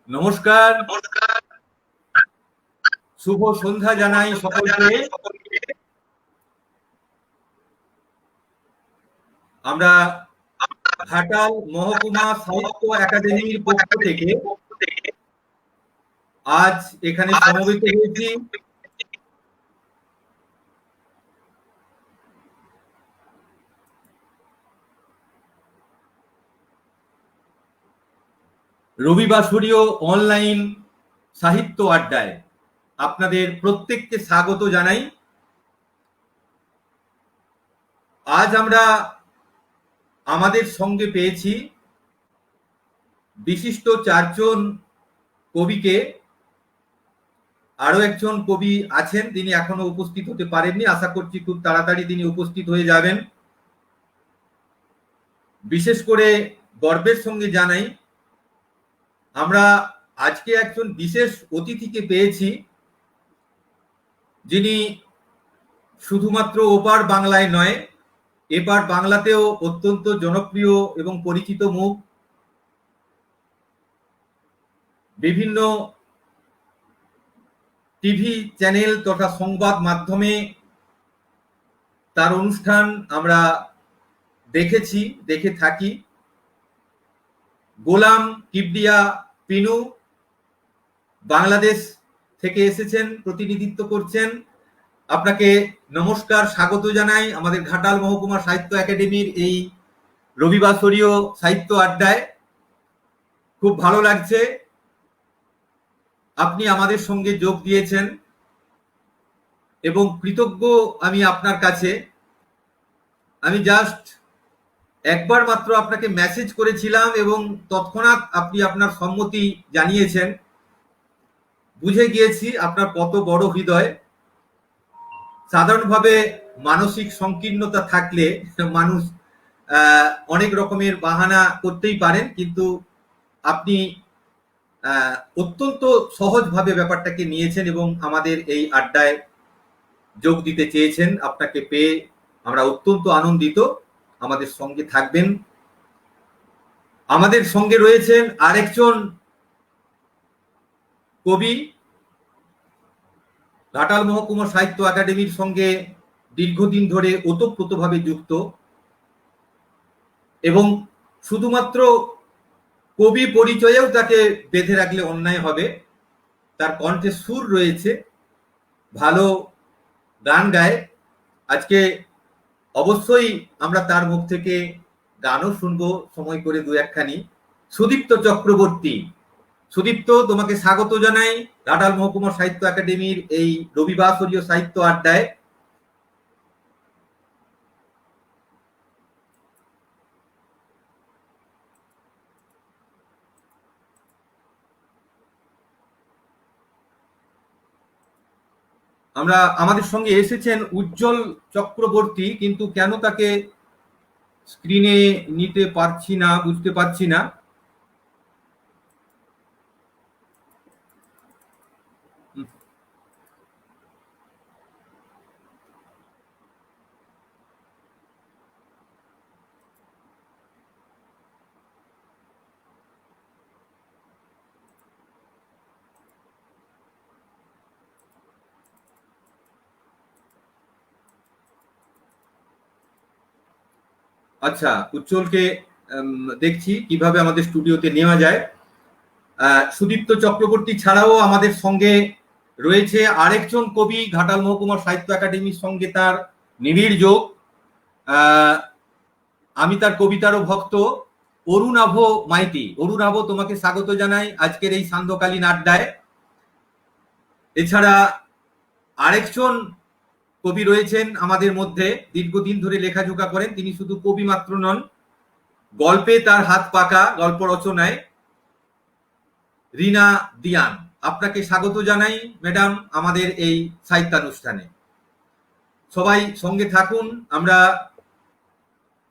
নমস্কার, শুভ সন্ধ্যা জানাই সকলকে। আমরা ঘাটাল মহকুমা সাহিত্য একাডেমির পক্ষ থেকে আজ এখানে সমবেত হয়েছি রবিবাসরীয় অনলাইন সাহিত্য আড্ডায়। আপনাদের প্রত্যেককে স্বাগত জানাই। আজ আমরা আমাদের সঙ্গে পেয়েছি বিশিষ্ট চারজন কবিকে। আরো একজন কবি আছেন, তিনি এখনো উপস্থিত হতে পারেননি, আশা করছি খুব তাড়াতাড়ি তিনি উপস্থিত হয়ে যাবেন। বিশেষ করে গর্বের সঙ্গে জানাই আমরা আজকে একজন বিশেষ অতিথিকে পেয়েছি, যিনি শুধুমাত্র ওপার বাংলায় নয়, এপার বাংলাতেও অত্যন্ত জনপ্রিয় এবং পরিচিত মুখ। বিভিন্ন টিভি চ্যানেল তথা সংবাদ মাধ্যমে তার অনুষ্ঠান আমরা দেখেছি, দেখে থাকি। গোলাম কিবরিয়া পিনু বাংলাদেশ থেকে এসেছেন, প্রতিনিধিত্ব করছেন। আপনাকে নমস্কার, স্বাগত জানাই আমাদের ঘাটাল মহকুমা সাহিত্য একাডেমির এই রবিবাসরীয় সাহিত্য আড্ডায়। খুব ভালো লাগছে আপনি আমাদের সঙ্গে যোগ দিয়েছেন এবং কৃতজ্ঞ আমি আপনার কাছে। আমি জাস্ট একবার মাত্র আপনাকে মেসেজ করেছিলাম এবং তৎক্ষণাৎ আপনি আপনার সম্মতি জানিয়েছেন। বুঝে গিয়েছি আপনার কত বড় হৃদয়। সাধারণভাবে মানসিক সংকীর্ণতা থাকলে মানুষ অনেক রকমের বাহানা করতেই পারেন, কিন্তু আপনি অত্যন্ত সহজভাবে ব্যাপারটাকে নিয়েছেন এবং আমাদের এই আড্ডায় যোগ দিতে চেয়েছেন। আপনাকে পেয়ে আমরা অত্যন্ত আনন্দিত। আমাদের সঙ্গে থাকবেন। আমাদের সঙ্গে রয়েছেন আরেকজন কবি, ঘাটাল মহকুমা সাহিত্য একাডেমির সঙ্গে দীর্ঘদিন ধরে ওতপ্রোতভাবে যুক্ত, এবং শুধুমাত্র কবি পরিচয়েও তাকে বেঁধে রাখলে অন্যায় হবে। তার কণ্ঠে সুর রয়েছে, ভালো গান গায়। আজকে অবশ্যই আমরা তার মুখ থেকে গানও শুনবো সময় করে দু একখানি। সুদীপ্ত চক্রবর্তী। সুদীপ্ত, তোমাকে স্বাগত জানাই ঘাটাল মহকুমা সাহিত্য একাডেমির এই রবিবাসরীয় সাহিত্য আড্ডায়। আমাদের সঙ্গে এসেছেন উজ্জ্বল চক্রবর্তী, কিন্তু কেন তাকে স্ক্রিনে নিতে পারছি না, বুঝতে পারছি না। আচ্ছা, উজ্জ্বলকে দেখছি কিভাবে আমাদের স্টুডিওতে নেওয়া যায়। সুদীপ্ত চক্রবর্তী ছাড়াও আমাদের সঙ্গে রয়েছে আরেকজন কবি, ঘাটাল মহকুমা সাহিত্য একাডেমির সঙ্গে তার নিবিড় যোগ। আমি তার কবিতারও ভক্ত, অরুণাভ মাইতি। অরুণাভ, তোমাকে স্বাগত জানাই আজকের এই সান্ধ্যকালীন আড্ডায়। এছাড়া আরেকজন কবি রয়েছেন আমাদের মধ্যে, দীর্ঘদিন ধরে লেখাজোখা করেন। তিনি শুধু কবি মাত্র নন, গল্পে তার হাত পাকা, গল্প রচনায়। রিনা দিয়ান, আপনাকে স্বাগত জানাই ম্যাডাম আমাদের এই সাহিত্যানুষ্ঠানে। সবাই সঙ্গে থাকুন, আমরা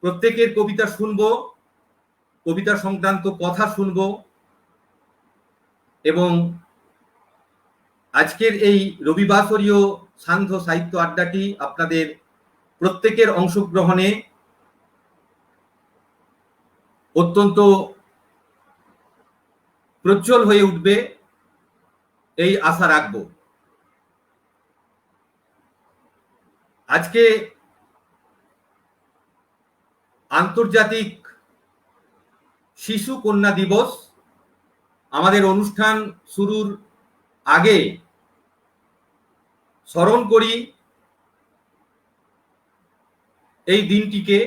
প্রত্যেকের কবিতা শুনবো, কবিতা সংক্রান্ত কথা শুনবো, এবং আজকের এই রবিবাসরীয় সান্ধ্য সাহিত্য আড্ডাটি আপনাদের প্রত্যেকের অংশগ্রহণে অত্যন্ত প্রজ্জ্বল হয়ে উঠবে এই আশা রাখব। আজকে আন্তর্জাতিক শিশু কন্যা দিবস। আমাদের অনুষ্ঠান শুরুর আগে স্মরণ করি এই দিনটিকে,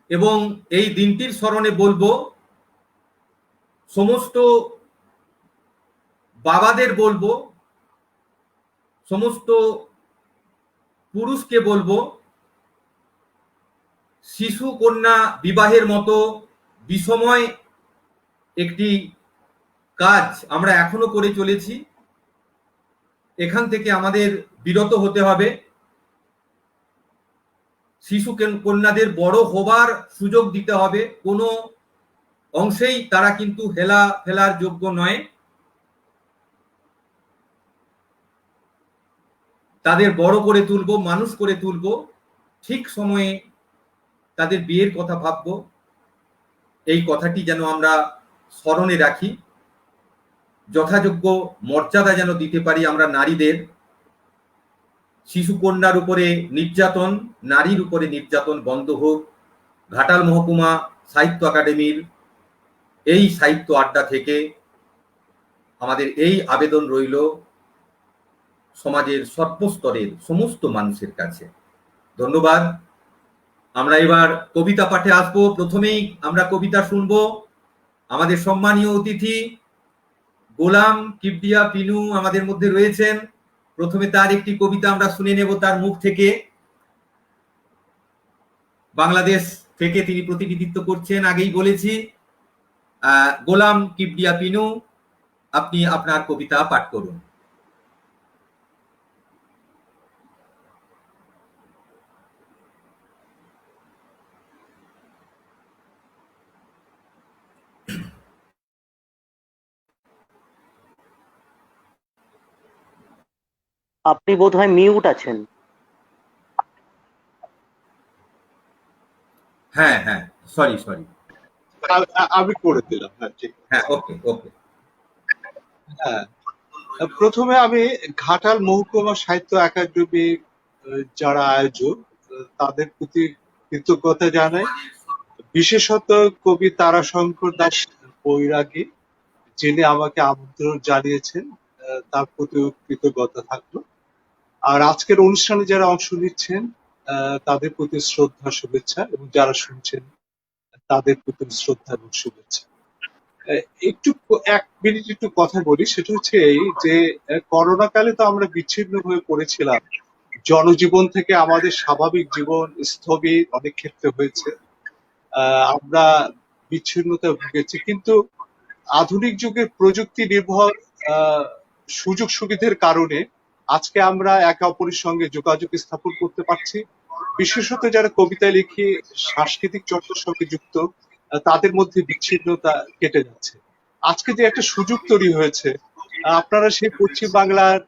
এবং এই দিনটির স্মরণে বলবো, সমস্ত বাবাদের বলবো, সমস্ত পুরুষকে বলবো, শিশু কন্যা বিবাহের মতো বিষময় একটি কাজ আমরা এখনো করে চলেছি, এখান থেকে আমাদের বিরত হতে হবে। শিশু কন্যাদের বড় হবার সুযোগ দিতে হবে, কোনো অংশেই তারা কিন্তু হেলা ফেলার যোগ্য নয়। তাদের বড় করে তুলবো, মানুষ করে তুলবো, ঠিক সময়ে তাদের বিয়ের কথা ভাববো। এই কথাটি যেন আমরা স্মরণে রাখি, যথাযোগ্য মর্যাদা যেন দিতে পারি আমরা নারীদের। শিশু কন্যার উপরে নির্যাতন, নারীর উপরে নির্যাতন বন্ধ হোক। ঘাটাল মহকুমা সাহিত্য একাডেমির এই সাহিত্য আড্ডা থেকে আমাদের এই আবেদন রইল সমাজের সর্বস্তরের সমস্ত মানুষের কাছে। ধন্যবাদ। আমরা এবার কবিতা পাঠে আসবো। প্রথমেই আমরা কবিতা শুনবো। আমাদের সম্মানীয় অতিথি গোলাম কিবরিয়া পিনু আমাদের মধ্যে রয়েছেন। প্রথমে তার একটি কবিতা আমরা শুনে নেব তার মুখ থেকে। বাংলাদেশ থেকে তিনি প্রতিনিধিত্ব করছেন, আগেই বলেছি। গোলাম কিবরিয়া পিনু, আপনি আপনার কবিতা পাঠ করুন। আপনি বোধহয় মিউট আছেন। হ্যাঁ, সরি। আমি করে দিলাম। ঠিক। ওকে। প্রথমে আমি ঘাটাল মহকুমা সাহিত্য একাডেমি যারা আয়োজক তাদের প্রতি কৃতজ্ঞতা জানাই, বিশেষত কবি তারাশঙ্কর দাস বৈরাগী যিনি আমাকে আমন্ত্রণ জানিয়েছেন, তার প্রতি কৃতজ্ঞতা থাকলো। আর আজকের অনুষ্ঠানে যারা অংশ নিচ্ছেন তাদের প্রতি শ্রদ্ধা, শুভেচ্ছা, এবং যারা শুনছেন তাদের প্রতি শ্রদ্ধা এবং শুভেচ্ছা। একটু 1 মিনিট একটু কথা বলি। সেটা হচ্ছে এই যে করোনা কালে তো আমরা বিচ্ছিন্ন হয়ে পড়েছিলাম, জনজীবন থেকে আমাদের স্বাভাবিক জীবন স্থবির অনেক ক্ষেত্রে হয়েছে, আমরা বিচ্ছিন্নতা ভুগেছি। কিন্তু আধুনিক যুগের প্রযুক্তি নির্ভর সুযোগ সুবিধার কারণে আজকে আমরা একে অপরের সঙ্গে যোগাযোগ স্থাপন করতে পারছি। বিশেষত যারা কবিতা লিখে সাংস্কৃতিক চর্চার সঙ্গে যুক্ত, তাদের মধ্যে বিচ্ছিন্নতা কেটে যাচ্ছে। আজকে যে একটা সুযোগ তৈরি হয়েছে, আপনারা সেই পশ্চিম বাংলার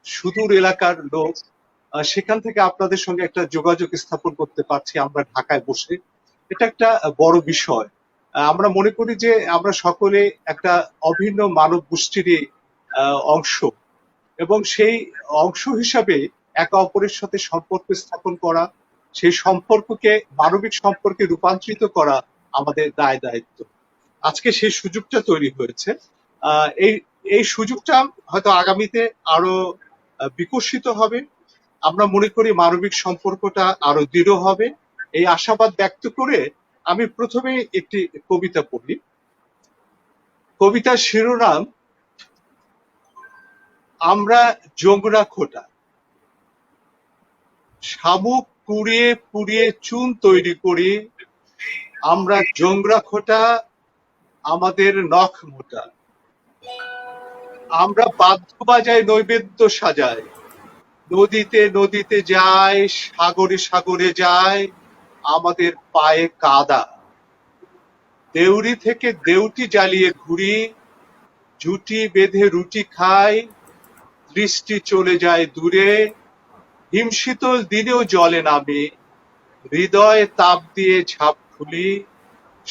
সুদূর এলাকার লোক, সেখান থেকে আপনাদের সঙ্গে একটা যোগাযোগ স্থাপন করতে পারছি আমরা ঢাকায় বসে। এটা একটা বড় বিষয়। আমরা মনে করি যে আমরা সকলে একটা অভিন্ন মানব গোষ্ঠীরই অংশ, এবং সেই অংশ হিসাবে একে অপরের সাথে সম্পর্ক স্থাপন করা, সেই সম্পর্ককে মানবিক সম্পর্কে রূপান্তরিত করা আমাদের দায়িত্ব। আজকে সেই সুযোগটা তৈরি হয়েছে। এই সুযোগটা হয়তো আগামীতে আরো বিকশিত হবে। আমরা মনে করি মানবিক সম্পর্কটা আরো দৃঢ় হবে। এই আশাবাদ ব্যক্ত করে আমি প্রথমে একটি কবিতা পড়ি। কবিতার শিরোনাম আমরা জোংরা খোটা। শামুক পুড়িয়ে পুড়িয়ে চুন তৈরি করি, আমরা জোংরা খোটা, আমাদের নখ মোটা। আমরা বাদ্য বাজাই, নৈবেদ্য সাজাই, নদীতে নদীতে যায়, সাগরে সাগরে যায়, আমাদের পায়ে কাদা। দেউড়ি থেকে দেউটি জ্বালিয়ে ঘুরি, ঝুটি বেঁধে রুটি খাই, দৃষ্টি চলে যায় দূরে, হিমশীতল দিনেও জলে নামি, হৃদয়ে তাপ দিয়ে ঝাঁপ খুলি,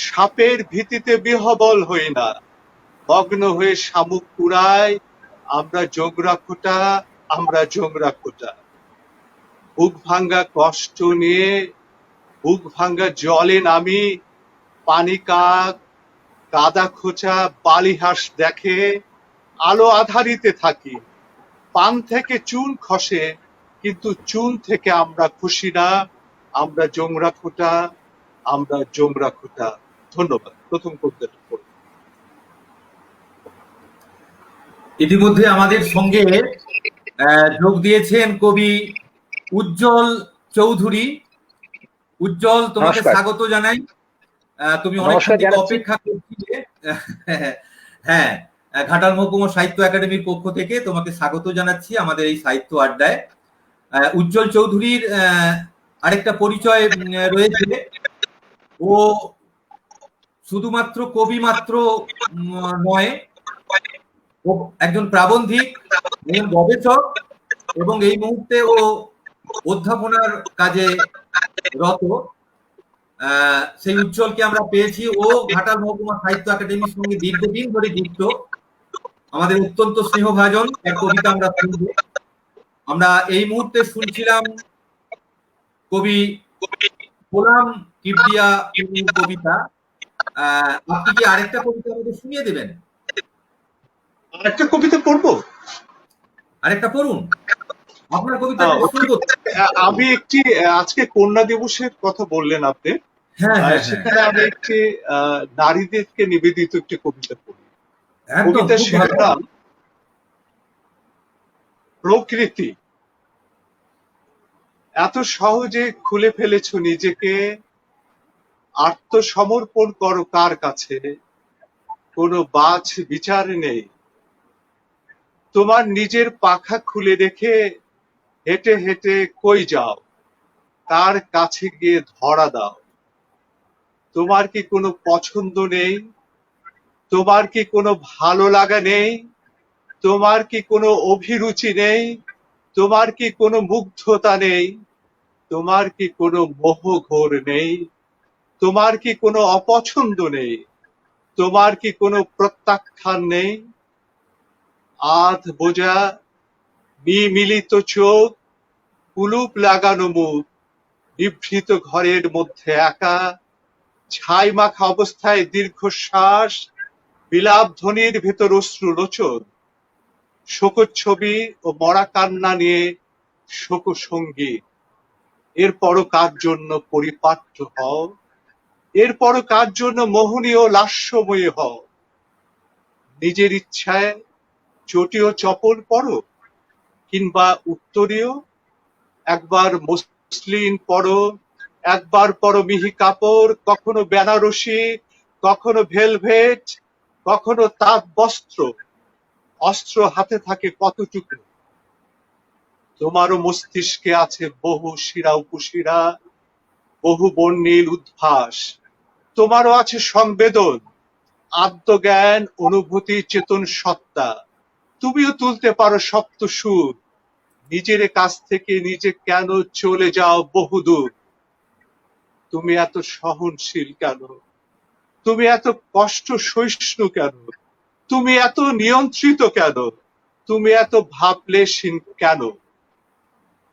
সাপের ভীতিতে বিহবল হই না, মগ্ন হয়ে শামুক কুড়ায়, আমরা জোগরা খোটা, আমরা জোগরা খোটা। বুক ভাঙ্গা কষ্ট নিয়ে বুক ভাঙ্গা জলে নামি, পানি কাক, কাদা খোঁচা, বালিহাঁস দেখে আলো আধারিতে থাকি। পান থেকে চুন খসে, কিন্তু চুন থেকে আমরা খুশি না, আমরা জোংরা খোটা, আমরা জোংরা খোটা। ধন্যবাদ। প্রথম কবিতাটা পড়ুন। ইতিমধ্যে আমাদের সঙ্গে যোগ দিয়েছেন কবি উজ্জ্বল চৌধুরী। উজ্জ্বল, তোমাকে নমস্কার। স্বাগত জানাই। তুমি অনেকক্ষণ নমস্কার থেকে জানাচ্ছি। অপেক্ষা করছিলে। হ্যাঁ, ঘাটাল মহকুমা সাহিত্য একাডেমির পক্ষ থেকে তোমাকে স্বাগত জানাচ্ছি আমাদের এই সাহিত্য আড্ডায়। উজ্জ্বল চৌধুরীর আরেকটা পরিচয় রয়েছে। ও শুধুমাত্র কবি মাত্র নয়, ও একজন প্রাবন্ধিক, একজন গবেষক, এবং এই মুহূর্তে ও অধ্যাপনার কাজে রত। সেই উজ্জ্বলকে আমরা পেয়েছি। ও ঘাটাল মহকুমা সাহিত্য একাডেমির সঙ্গে দীর্ঘদিন ধরে যুক্ত। আমাদের অত্যন্ত স্নেহভাজন, তার কবিতা আমরা শুনব। আমরা এই মুহূর্তে শুনছিলাম কবি গোলাম কিবরিয়া কবিতা। আপনি কি আরেকটা কবিতা আমাদের শুনিয়ে দেবেন? একটা কবিতা পড়বো? আরেকটা পড়ুন, আপনার কবিতা শুনবো। আমি একটি, আজকে কন্যা দিবসের কথা বললেন আপনি, হ্যাঁ হ্যাঁ হ্যাঁ, সেখানে আমি একটি নারীদেরকে নিবেদিত একটি কবিতা পড়ি। একদম কবিতা খুব ভালো। শিরোনাম প্রকৃতি। এত সহজে খুলে ফেলেছ নিজেকে, আত্মসমর্পণ করো কার কাছে, কোনো বাছ বিচার নেই। তোমার নিজের পাখা খুলে রেখে হেঁটে হেঁটে কই যাও, তার কাছে গিয়ে ধরা দাও। তোমার কি কোনো পছন্দ নেই, তোমার কি কোনো ভালো লাগা নেই, তোমার কি কোনো অভিরুচি নেই, তোমার কি কোনো মুগ্ধতা নেই, তোমার কি কোনো মোহঘোর নেই, তোমার কি কোনো অপছন্দ নেই, তোমার কি কোনো প্রত্যাখ্যান নেই। আধ বোঝা মিলিত চোখ, কুলুপ লাগানো মুখ, নিভৃত ঘরের মধ্যে একা, ছাই মাখা অবস্থায় দীর্ঘশ্বাস, বিলাপ ধ্বনির ভেতর অশ্রু লোচন, শোকচ্ছবি ও মরা কান্না নিয়ে শোক সঙ্গীত। এরপরও কার জন্য পরিপাট্য হও, এরপরও কার জন্য মোহনীয় লাস্যময়ী হও। নিজের ইচ্ছায় চটিও চপল পরো, কিংবা উত্তরীয়, একবার মসলিন পরো, একবার পরো মিহি কাপড়, কখনো বেনারসি, কখনো ভেলভেট, কখনো তাঁত বস্ত্র। অস্ত্র হাতে থাকে কতটুকু। তোমারও মস্তিষ্কে আছে বহু শিরা উপশিরা, বহু বর্ণিল উদ্ভাস। তোমারও আছে সংবেদন, আত্মজ্ঞান, অনুভূতি, চেতন সত্তা। তুমিও তুলতে পারো সপ্ত সুর। নিজের কাছ থেকে নিজে কেন চলে যাও বহুদূর। তুমি এত সহনশীল কেন, তুমি এত কষ্ট সহিষ্ণু কেন, তুমি এত নিয়ন্ত্রিত কেন, তুমি এত ভাবলেশীন কেন।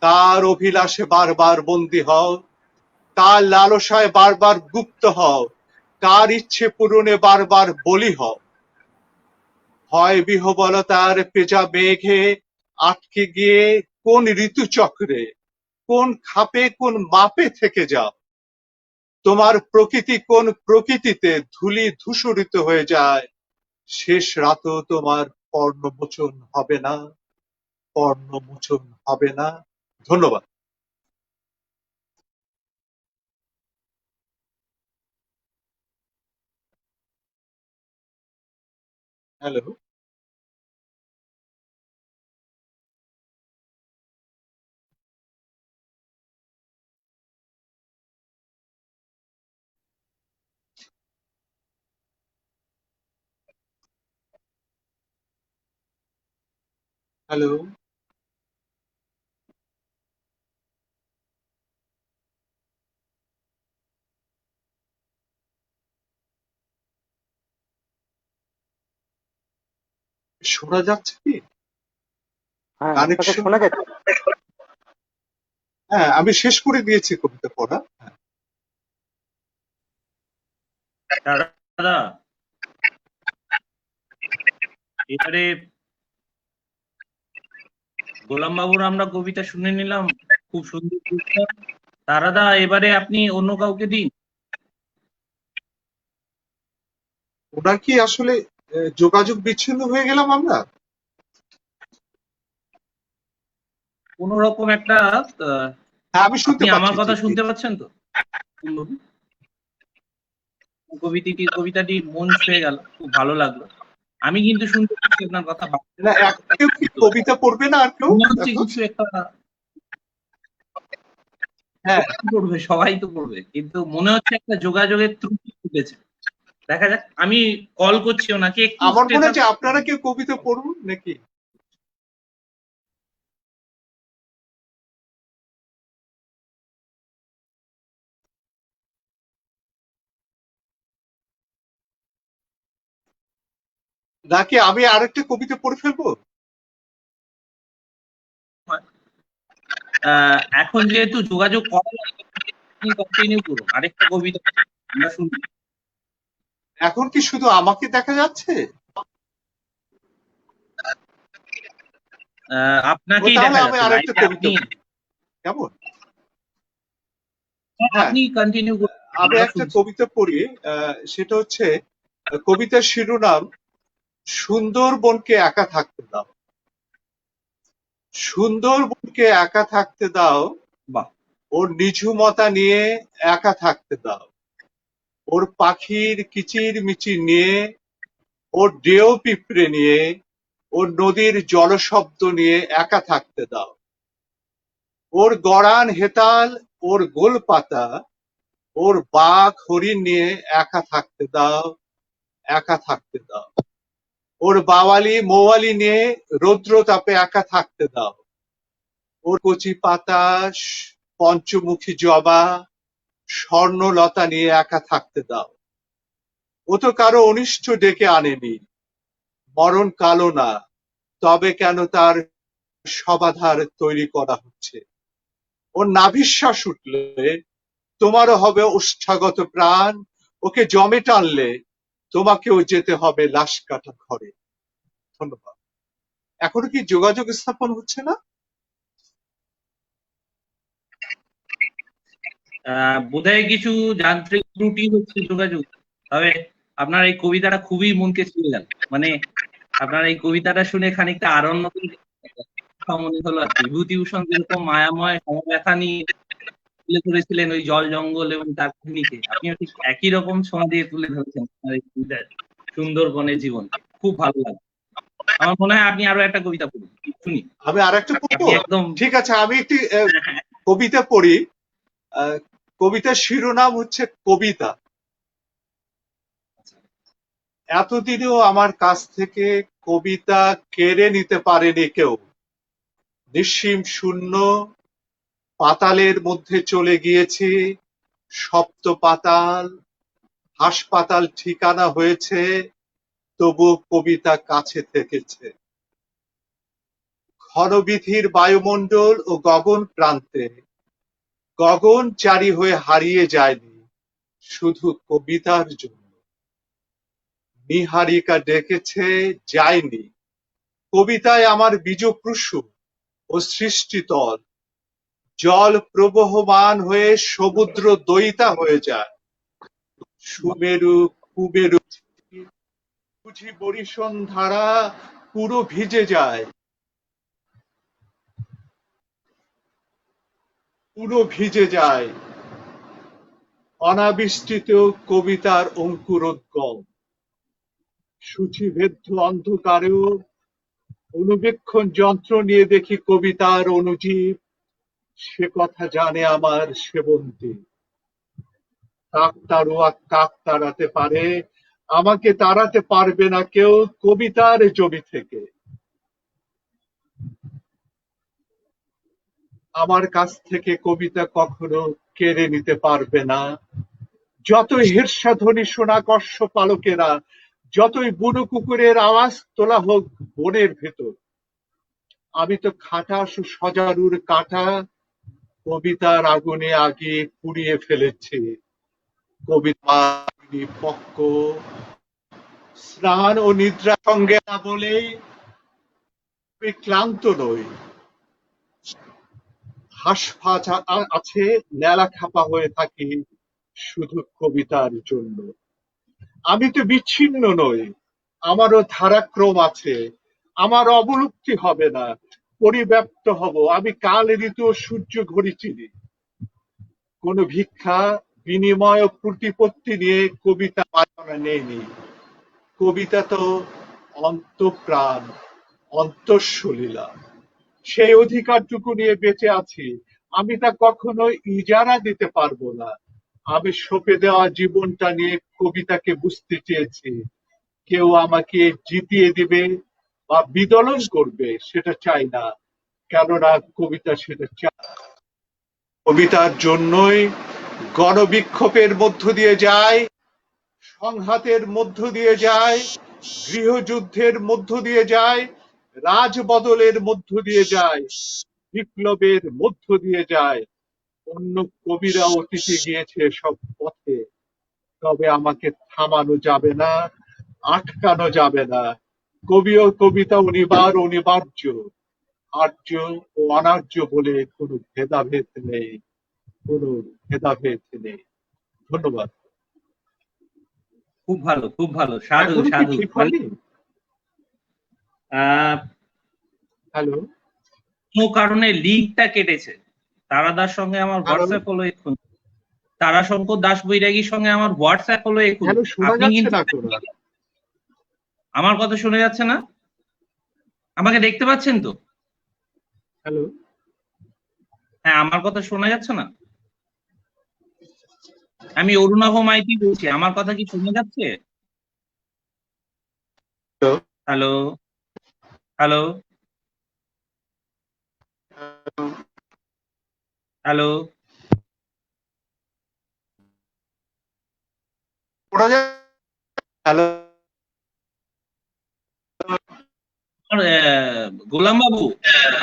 কার অভিলাষে বারবার বন্দী হও, কার লালসায় বারবার গুপ্ত হও, কার ইচ্ছে পূরণে বারবার বলি হও। হয় বিহবলতার পেঁজা মেঘে আটকে গিয়ে কোন ঋতুচক্রে, কোন খাপে, কোন মাপে থেকে যাও। তোমার প্রকৃতি কোন প্রকৃতিতে ধূলি ধূসরিত হয়ে যায়, শেষ রাতও তোমার পর্ণমোচন হবে না, পর্ণমোচন হবে না। ধন্যবাদ। হ্যালো। হ্যালো। শোনা যাচ্ছে কি হ্যাঁ, আপনাকে কানেকশন? শোনা যাচ্ছে। হ্যাঁ, আমি শেষ করে দিয়েছি কবিতা পড়া। দাদা, এবারে গোলাম বাবুর আমরা কবিতা শুনে নিলাম, খুব সুন্দর কবিতা। দাদা, এবারে আপনি অন্য কাউকে দিন। ওনার কি আসলে যোগাযোগ বিচ্ছিন্ন হয়ে গেলাম আমরা? কোন রকম একটা হ্যাঁ, আমি শুনতে আপনি আমার পাচ্ছি। কথা জি, জি। শুনতে পাচ্ছেন তো? কবিতাটি মন ছুঁয়ে গেল, খুব ভালো লাগলো। আমি কিন্তু শুনতে পাচ্ছি আপনার কথা। না, কেউ কি কবিতা পড়বে না আর কেউ? মনে হচ্ছে এখন? কিছু একটা হ্যাঁ, পড়বে, সবাই তো পড়বে, কিন্তু মনে হচ্ছে একটা যোগাযোগের ত্রুটি ঘটেছে। দেখা যাক, আমি কল করছি ওনাকে, একটু আমার মনে stay হয় যে আপনারা কেউ কবিতা পড়ুন নাকি? নাকি আমি আরেকটা কবিতা পড়ে ফেলবো? এখন যেহেতু যোগাযোগ করা যাচ্ছে, আপনি কন্টিনিউ করুন, আরেকটা কবিতা আমরা শুনবো। এখন কি শুধু আমাকে দেখা যাচ্ছে? আপনাকেই তাহলে দেখা আমি যাচ্ছে আরেকটা লাইভে, কবিতা আপনি পড়ি, কেমন? হ্যাঁ, আপনি কন্টিনিউ করুন, আমি আমরা একটা শুনছি। কবিতা পড়ি। সেটা হচ্ছে কবিতার শিরোনাম সুন্দরবনকে একা থাকতে দাও। সুন্দরবনকে একা থাকতে দাও, বাহ, ওর নিঝুমতা নিয়ে একা থাকতে দাও, ওর পাখির কিচির মিচির নিয়ে, ওর ডেও পিঁপড়ে নিয়ে, ওর নদীর জলশব্দ নিয়ে একা থাকতে দাও, ওর গড়ান হেতাল, ওর গোল পাতা, ওর বাঘ হরিণ নিয়ে একা থাকতে দাও, একা থাকতে দাও, ওর বাওয়ালি মৌয়ালি নিয়ে রৌদ্র তাপে একা থাকতে দাও, ওর কচি পাতা, পঞ্চমুখী জবা, স্বর্ণলতা নিয়ে একা থাকতে দাও। ও তো কারো অনিষ্ট ডেকে আনেনি, মরণ কালো না, তবে কেন তার সমাধার তৈরি করা হচ্ছে। ওর নাভিশ্বাস উঠলে তোমারও হবে ওষ্ঠাগত প্রাণ, ওকে জমে টানলে তোমাকেও যেতে হবে লাশ কাটা ঘরে। ধন্যবাদ। এখনো কি যোগাযোগ স্থাপন হচ্ছে না? বোধহয় কিছু যান্ত্রিক ত্রুটি হচ্ছে যোগাযোগ, তবে আপনার এই কবিতাটা খুবই মনকে ছুঁয়ে গেল। মানে আপনার এই কবিতাটা শুনে খানিকটা আরণ্যকের কথা মনে হলো আর কি। বিভূতিভূষণ যেরকম মায়াময় সমব্যথা নিয়ে তুলে ধরেছিলেন ওই জল জঙ্গল এবং তার কাহিনীকে, আপনিও ঠিক একই রকম ছোঁয়া দিয়ে তুলে ধরেছেন আপনার এই কবিতায় সুন্দরবনের জীবন। খুব ভালো লাগে। আমার মনে হয় আপনি আরো একটা কবিতা পড়ুন, শুনি। আমি আর একটা পড়বো? আপনি একদম ঠিক আছে, আমি একটি কবিতা পড়ি। কবিতার শিরোনাম হচ্ছে কবিতা। এতদিনেও আমার কাছ থেকে কবিতা কেড়ে নিতে পারেনি কেউ। নিঃসীম শূন্য পাতালের মধ্যে চলে গিয়েছি, সপ্ত পাতাল হাসপাতাল ঠিকানা হয়েছে, তবু কবিতা কাছে থেকেছে। ঘনবীথির বায়ুমণ্ডল ও গগন প্রান্তে গগনচারী হয়ে হারিয়ে যায়নি শুধু কবিতার জন্য। নিহারিকা ডেকেছে, যায়নি। কবিতায় আমার বীজপ্রসূ ও সৃষ্টিতল, জল প্রবহমান হয়ে সমুদ্র দইতা হয়ে যায়। সুমেরু কুমেরু বুঝি বরিশন ধারা পুরো ভিজে যায়, পুরো ভিজে যায়। অনাবিষ্টিত কবিতার অঙ্কুরোদ্গম, সূচিভেদ্য অন্ধকারেও অনুবীক্ষণ যন্ত্র নিয়ে দেখি কবিতার অনুজীব, সে কথা জানে আমার সেবন্তী। কাকতাড়ুয়া কাক তাড়াতে পারে, আমাকে তাড়াতে পারবে না কেউ কবিতার জমি থেকে। আমার কাছ থেকে কবিতা কখনো কেড়ে নিতে পারবে না। যত ঈর্ষাধ্বনি শোনা কর্ষ পালকেরা, যতই বুনো কুকুরের আওয়াজ তোলা হোক বনের ভেতর, আমি তো খাটাস সজারুর কাটা কবিতার আগুনে আগে পুড়িয়ে ফেলেছি। কবিতা পক্ষ স্নান ও নিদ্রা সঙ্গে না বলে আমি ক্লান্ত নই। হাঁসফাঁস আছে, ন্যালা খাপা হয়ে থাকি শুধু কবিতার জন্য। আমি তো বিচ্ছিন্ন নই, আমারও ধারাক্রম আছে, আমার অবলুপ্তি হবে না, পরিব্যাপ্ত হব। আমি কাল ঋতু ও সূর্য ঘড়ি চিনি। কোন ভিক্ষা বিনিময় ও প্রতিপত্তি নিয়ে কবিতা বাজনা নেয়নি। কবিতা তো অন্তঃপ্রাণ, অন্তঃসলীলা। সেই অধিকারটুকু নিয়ে বেঁচে আছি। আমি তা কখনো ইজারা দিতে পারবো না। আমি সঁপে দেওয়া জীবনটা নিয়ে কবিতাকে বুঝতে চেয়েছি। কেউ আমাকে জিতিয়ে দিবে বা বিদলন করবে সেটা চাই না, কেননা কবিতা সেটা চায়। কবিতার জন্যই গণবিক্ষোভের মধ্য দিয়ে যায়, সংঘাতের মধ্য দিয়ে যায়, গৃহযুদ্ধের মধ্য দিয়ে যায়, রাজবদলের মধ্য দিয়ে যায়, বিপ্লবের মধ্য দিয়ে যায়। অন্য কবিরা অতীতে গিয়েছে সব পথে, তবে আমাকে থামানো যাবে না, আটকানো যাবে না। কবি ও কবিতা অনিবার্য, আর্য ও অনার্য বলে কোনো ভেদাভেদ নেই, কোনো ভেদাভেদ নেই। ধন্যবাদ। খুব ভালো, খুব ভালো, সাধু এখনো কি সাধু। ঠিক হয়নি? হ্যালো, কোনো কারণে লিঙ্কটা কেটেছে। তারাদার সঙ্গে আমার হোয়াটসঅ্যাপ হলো এক্ষুনি, তারাশঙ্কর দাস বৈরাগীর সঙ্গে আমার হোয়াটসঅ্যাপ হলো এক্ষুনি। হ্যালো, শোনা আপনি যাচ্ছে কিন্তু না কোনো? আমার কথা শুনে যাচ্ছে না? আমাকে দেখতে পাচ্ছেন তো? হ্যালো, হ্যাঁ, আমার কথা শোনা যাচ্ছে না? আমি অরুণাভ মাইতি বলছি, আমার কথা কি শোনা যাচ্ছে? হ্যালো হ্যালো হ্যালো শোনা যায়? হ্যালো, গোলাম বাবু,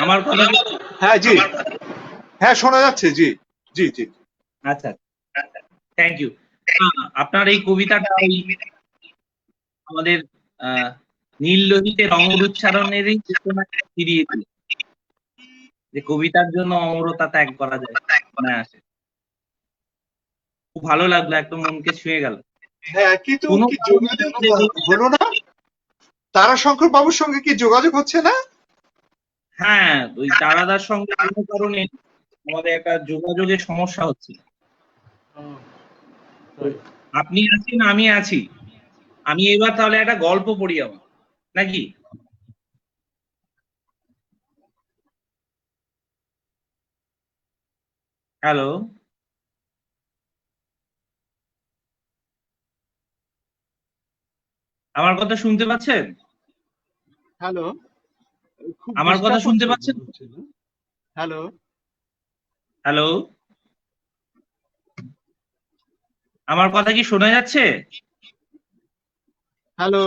আমার কথা হ্যাঁ জি, হ্যাঁ শোনা যাচ্ছে, জি জি জি। আচ্ছা, থ্যাংক ইউ। আপনার এই কবিতাটা ওই আমাদের নীল লোহিতে রঙের উচ্চারণেরই চেতনা ফিরিয়ে দিল, যে কবিতার জন্য অমরতা ত্যাগ করা যায় মনে আসে। খুব ভালো লাগলো, একদম মনকে ছুঁয়ে গেল। হ্যাঁ, কিন্তু কোনো কি যোগাযোগ কারণে- হলো না? তারাশঙ্কর বাবুর সঙ্গে কি যোগাযোগ হচ্ছে না? হ্যাঁ, ওই তারাদার সঙ্গে কোনো কারণে আমাদের একটা যোগাযোগের সমস্যা হচ্ছে। আপনি আছেন, আমি আছি। আমি এবার তাহলে একটা গল্প পড়ি আমার, নাকি? হ্যালো, আমার কথা শুনতে পাচ্ছেন? হ্যালো, খুব আমার কথা ডিস্টার্ব শুনতে হচ্ছে পাচ্ছেন? মনে হচ্ছে না? হ্যালো, হ্যালো, আমার কথা কি শোনা যাচ্ছে? হ্যালো,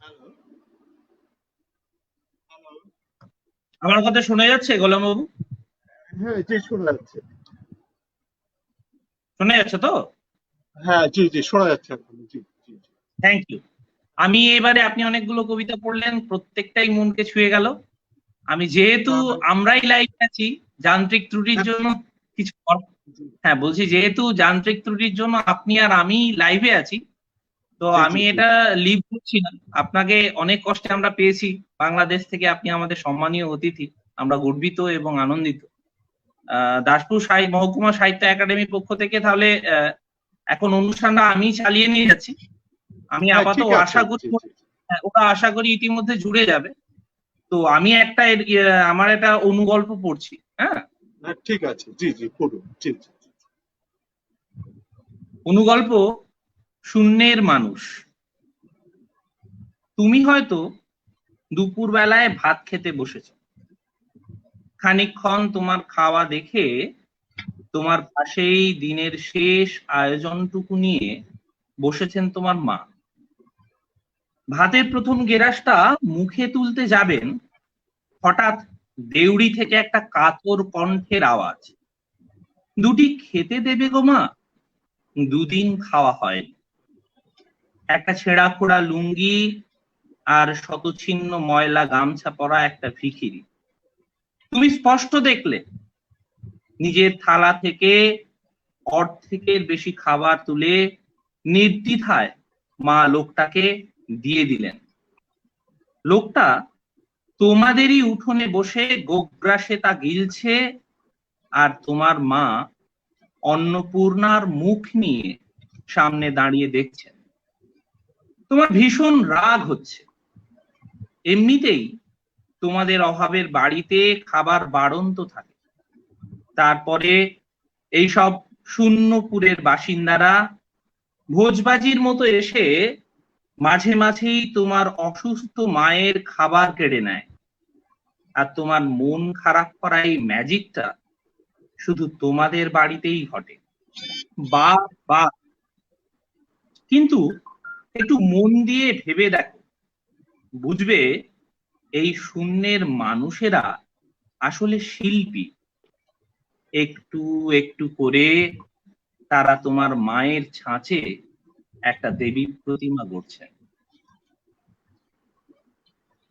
হ্যালো, হ্যালো, আমার কথা শোনা যাচ্ছে গোলাম বাবু? হ্যাঁ জি শোনা যাচ্ছে। শোনা যাচ্ছে তো? হ্যাঁ জি জি শোনা যাচ্ছে এখন, জি জি জি। Thank you. আমি এবারে, আপনি অনেকগুলো কবিতা পড়লেন, প্রত্যেকটাই মনকে ছুঁয়ে গেল। আমি যেহেতু আমরাই লাইভ আছি, যান্ত্রিক ত্রুটির জন্য কিছু হ্যাঁ বলছি, যেহেতু যান্ত্রিক ত্রুটির জন্য আপনি আর আমি লাইভে আছি, তো আমি এটা লিভ করছি না। আপনাকে অনেক কষ্টে আমরা পেয়েছি বাংলাদেশ থেকে, আপনি আমাদের সম্মানীয় অতিথি, আমরা গর্বিত এবং আনন্দিত। দাসপুর মহকুমা সাহিত্য একাডেমির পক্ষ থেকে তাহলে এখন অনুষ্ঠানটা আমি চালিয়ে নিয়ে যাচ্ছি। আমি আপাতত আশা করি, ওটা আশা করি ইতিমধ্যে জুড়ে যাবে। তো আমি একটা আমার একটা অনুগল্প পড়ছি। হ্যাঁ, ঠিক আছে, জি জি পড়ুন, জি জি। অনুগল্প শূন্যের মানুষ। তুমি হয়তো দুপুর বেলায় ভাত খেতে বসেছ, খানিকক্ষণ তোমার খাওয়া দেখে তোমার পাশেই দিনের শেষ আয়োজনটুকু নিয়ে বসেছেন তোমার মা। ভাতের প্রথম গেরাসটা মুখে তুলতে যাবেন, হঠাৎ দেউড়ি থেকে একটা কাতর কণ্ঠের আওয়াজ, দুটি খেতে দেবে গো মা, দুদিন খাওয়া হয়নি। একটা ছেঁড়া খোড়া লুঙ্গি আর শতছিন্ন ময়লা গামছা পরা একটা ভিখিরি। তুমি স্পষ্ট দেখলে নিজের থালা থেকে অর্ধেকের বেশি খাবার তুলে নির্দ্বিধায় মা লোকটাকে দিয়ে দিলেন। লোকটা তোমাদেরই উঠোনে বসে গোগ্রাসে তা গিলছে, আর তোমার মা অন্নপূর্ণার মুখ নিয়ে সামনে দাঁড়িয়ে দেখছেন। তোমার ভীষণ রাগ হচ্ছে। এমনিতেই তোমাদের অভাবের বাড়িতে খাবার বাড়ন্ত থাকে, তারপরে এইসব শূন্যপুরের বাসিন্দারা ভোজবাজির মতো এসে মাঝে মাঝেই তোমার অসুস্থ মায়ের খাবার কেড়ে নেয়, আর তোমার মন খারাপ করা এই ম্যাজিকটা শুধু তোমাদের বাড়িতেই ঘটে। বা বা কিন্তু একটু মন দিয়ে ভেবে দেখো, বুঝবে এই শূন্যের মানুষেরা আসলে শিল্পী। একটু একটু করে তারা তোমার মায়ের ছাঁচে একটা দেবী প্রতিমা গড়ছেন।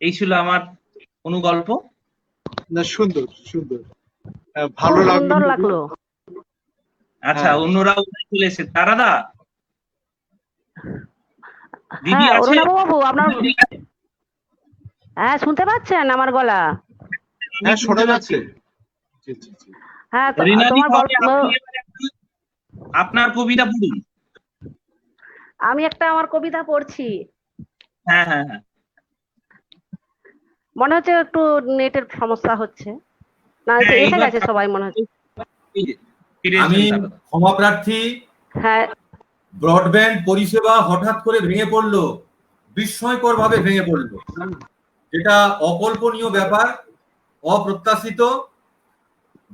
এই ছিল আমার অনুগল্প। না, সুন্দর সুন্দর, খুব ভালো সুন্দর লাগলো। লাগলো। আচ্ছা, হ্যাঁ। অন্যরাও চলে এসে তারাদা, দিদি হ্যাঁ, আছে? অরুণাভ বাবু, আপনার হ্যাঁ শুনতে পাচ্ছেন আমার গলা? হ্যাঁ, শোনা যাচ্ছে। জি, জি, জি। হ্যাঁ, রিনাদি, তোমার তাহলে গল্প আপনি এবার আপনার কবিতা পড়ুন। আমি একটা আমার কবিতা পড়ছি। হ্যাঁ হ্যাঁ হ্যাঁ, মনে হচ্ছে একটু নেটের সমস্যা হচ্ছে, না হ্যাঁ, এসে এইবার গেছে সবাই মনে হচ্ছে। এই যে, ফিরে আমি এসেছেন তারাদা। ক্ষমা প্রার্থী, হ্যাঁ, ব্রডব্যান্ড পরিষেবা হঠাৎ করে ভেঙে পড়লো, বিস্ময়কর ভাবে ভেঙে পড়লো। এটা অকল্পনীয় ব্যাপার, অপ্রত্যাশিত।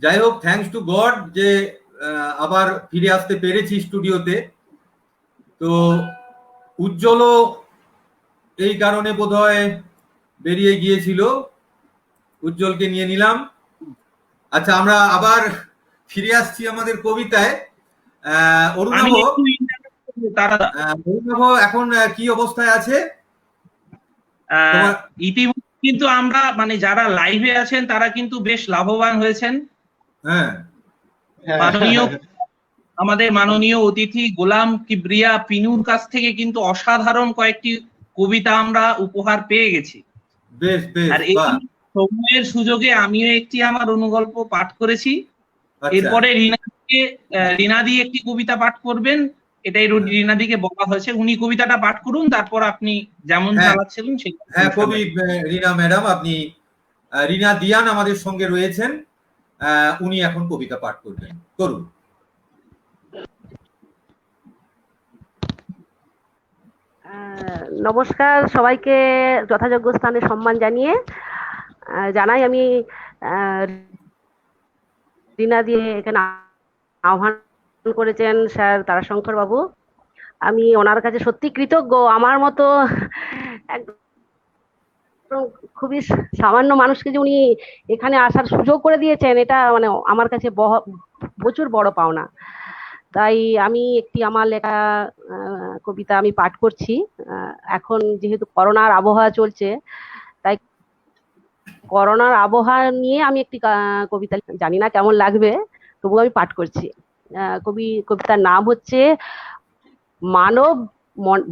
যাই হোক, থ্যাঙ্কস টু গড যে আবার ফিরে আসতে পেরেছি স্টুডিওতে। তো উজ্জ্বলও এই কারণে বোধহয় বেরিয়ে গিয়েছিল, উজ্জ্বলকে নিয়ে নিলাম। আচ্ছা, আমরা আবার ফিরে আসছি আমাদের কবিতায়। অরুণাভ, আমি একটু interrupt করবো, তারাদা। অরুণাভ এখন কি অবস্থায় আছে? ইতিমধ্যে কিন্তু আমরা মানে যারা লাইভে আছেন তারা কিন্তু বেশ লাভবান হয়েছেন। হ্যাঁ, মাননীয় আমাদের মাননীয় অতিথি গোলাম কিবরিয়া পিনুর কাছ থেকে কিন্তু অসাধারণ কয়েকটি কবিতা আমরা উপহার পেয়ে গেছি। বেশ বেশ, আর এই বাহ। সময়ের সুযোগে আমিও একটি আমার অনুগল্প পাঠ করেছি। আচ্ছা, এরপরে রিনাদি একটি কবিতা পাঠ করবেন, এটাই রিনাদিকে বলা হয়েছে। উনি কবিতাটা পাঠ করুন, তারপর আপনি যেমন হ্যাঁ। চালাচ্ছিলেন সেই হ্যাঁ, কবি রিনা ম্যাডাম, আপনি রিনা দিয়ান আমাদের সঙ্গে রয়েছেন, উনি এখন কবিতা পাঠ করবেন, করুন। নমস্কার সবাইকে, যথাযোগ্য স্থানে সম্মান জানিয়ে জানাই আমি রিনা দিয়ে এখানে আহ্বান করেছেন স্যার তারাশঙ্কর বাবু। আমি ওনার কাছে সত্যি কৃতজ্ঞ। আমার মতো একদম খুবই সামান্য মানুষকে যে উনি এখানে আসার সুযোগ করে দিয়েছেন, এটা মানে আমার কাছে প্রচুর বড় পাওনা। তাই আমি একটি আমার লেখা কবিতা আমি পাঠ করছি। এখন যেহেতু করোনার আবহাওয়া চলছে, তাই করোনার আবহাওয়া নিয়ে আমি একটি কবিতা, জানি না কেমন লাগবে, তবু আমি পাঠ করছি। কবিতার নাম হচ্ছে মানব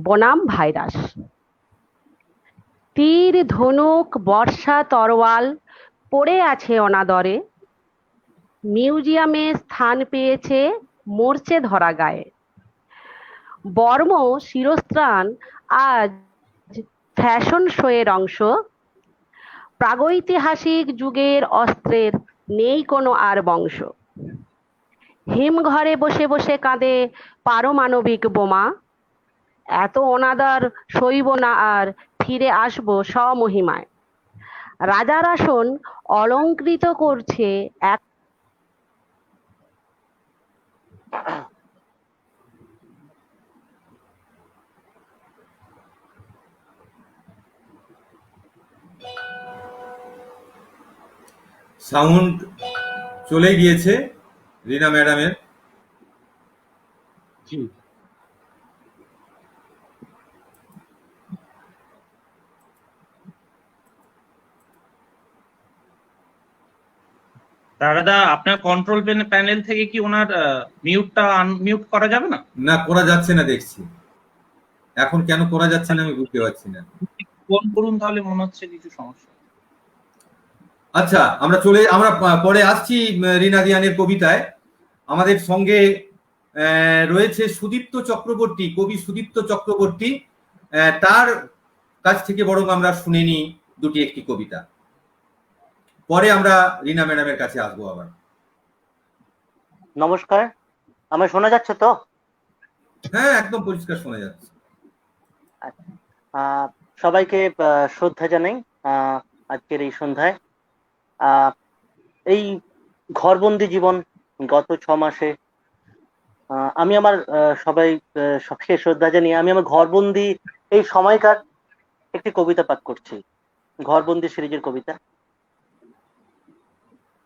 বনাম ভাইরাস। তীর, ধনুক, বর্ষা, তরোয়াল পড়ে আছে অনাদরে, মিউজিয়ামে স্থান পেয়েছে মরচে ধরা গায়ে। বর্ম শিরস্ত্রাণ আজ ফ্যাশন শোয়ের অংশ, প্রাগৈতিহাসিক যুগের অস্ত্রের নেই কোনো আর বংশ। হিমঘরে বসে বসে কাঁদে পারমাণবিক বোমা, এত অনাদর সইব না আর ফিরে আসব স্বমহিমায়। রাজার আসন অলংকৃত করছে এক সাউন্ড চলে গিয়েছে রিনা ম্যাডামের। জি। দাদা, আপনার কন্ট্রোল প্যানেল থেকে কি ওনার মিউটটা আনমিউট করা যাবে না? না, করা যাচ্ছে না দেখছি। এখন কেন করা যাচ্ছে না আমি বুঝতে পারছি না। ফোন করুন, তাহলে মনে হচ্ছে কিছু সমস্যা। আচ্ছা, আমরা পরে আসছি রিনা দিয়ানের কবিতায়। আমাদের সঙ্গে রয়েছে সুদীপ্ত চক্রবর্তী, কবি সুদীপ্ত চক্রবর্তী। তার কাছ থেকে বরং আমরা শুনে নিই একটি কবিতা, পরে আমরা রিনা ম্যাডামের কাছে আসবো আবার। নমস্কার, আমায় শোনা যাচ্ছে তো? হ্যাঁ, একদম পরিষ্কার শোনা যাচ্ছে। সবাইকে শ্রদ্ধা জানাই আজকের এই সন্ধ্যায়। এই ঘরবন্দি জীবন গত 6 মাসে আমি আমার সবকে শ্রদ্ধা জানিয়ে আমি আমার ঘরবন্দি এই সময়কার একটি কবিতা পাঠ করছি, ঘরবন্দি সিরিজের কবিতা।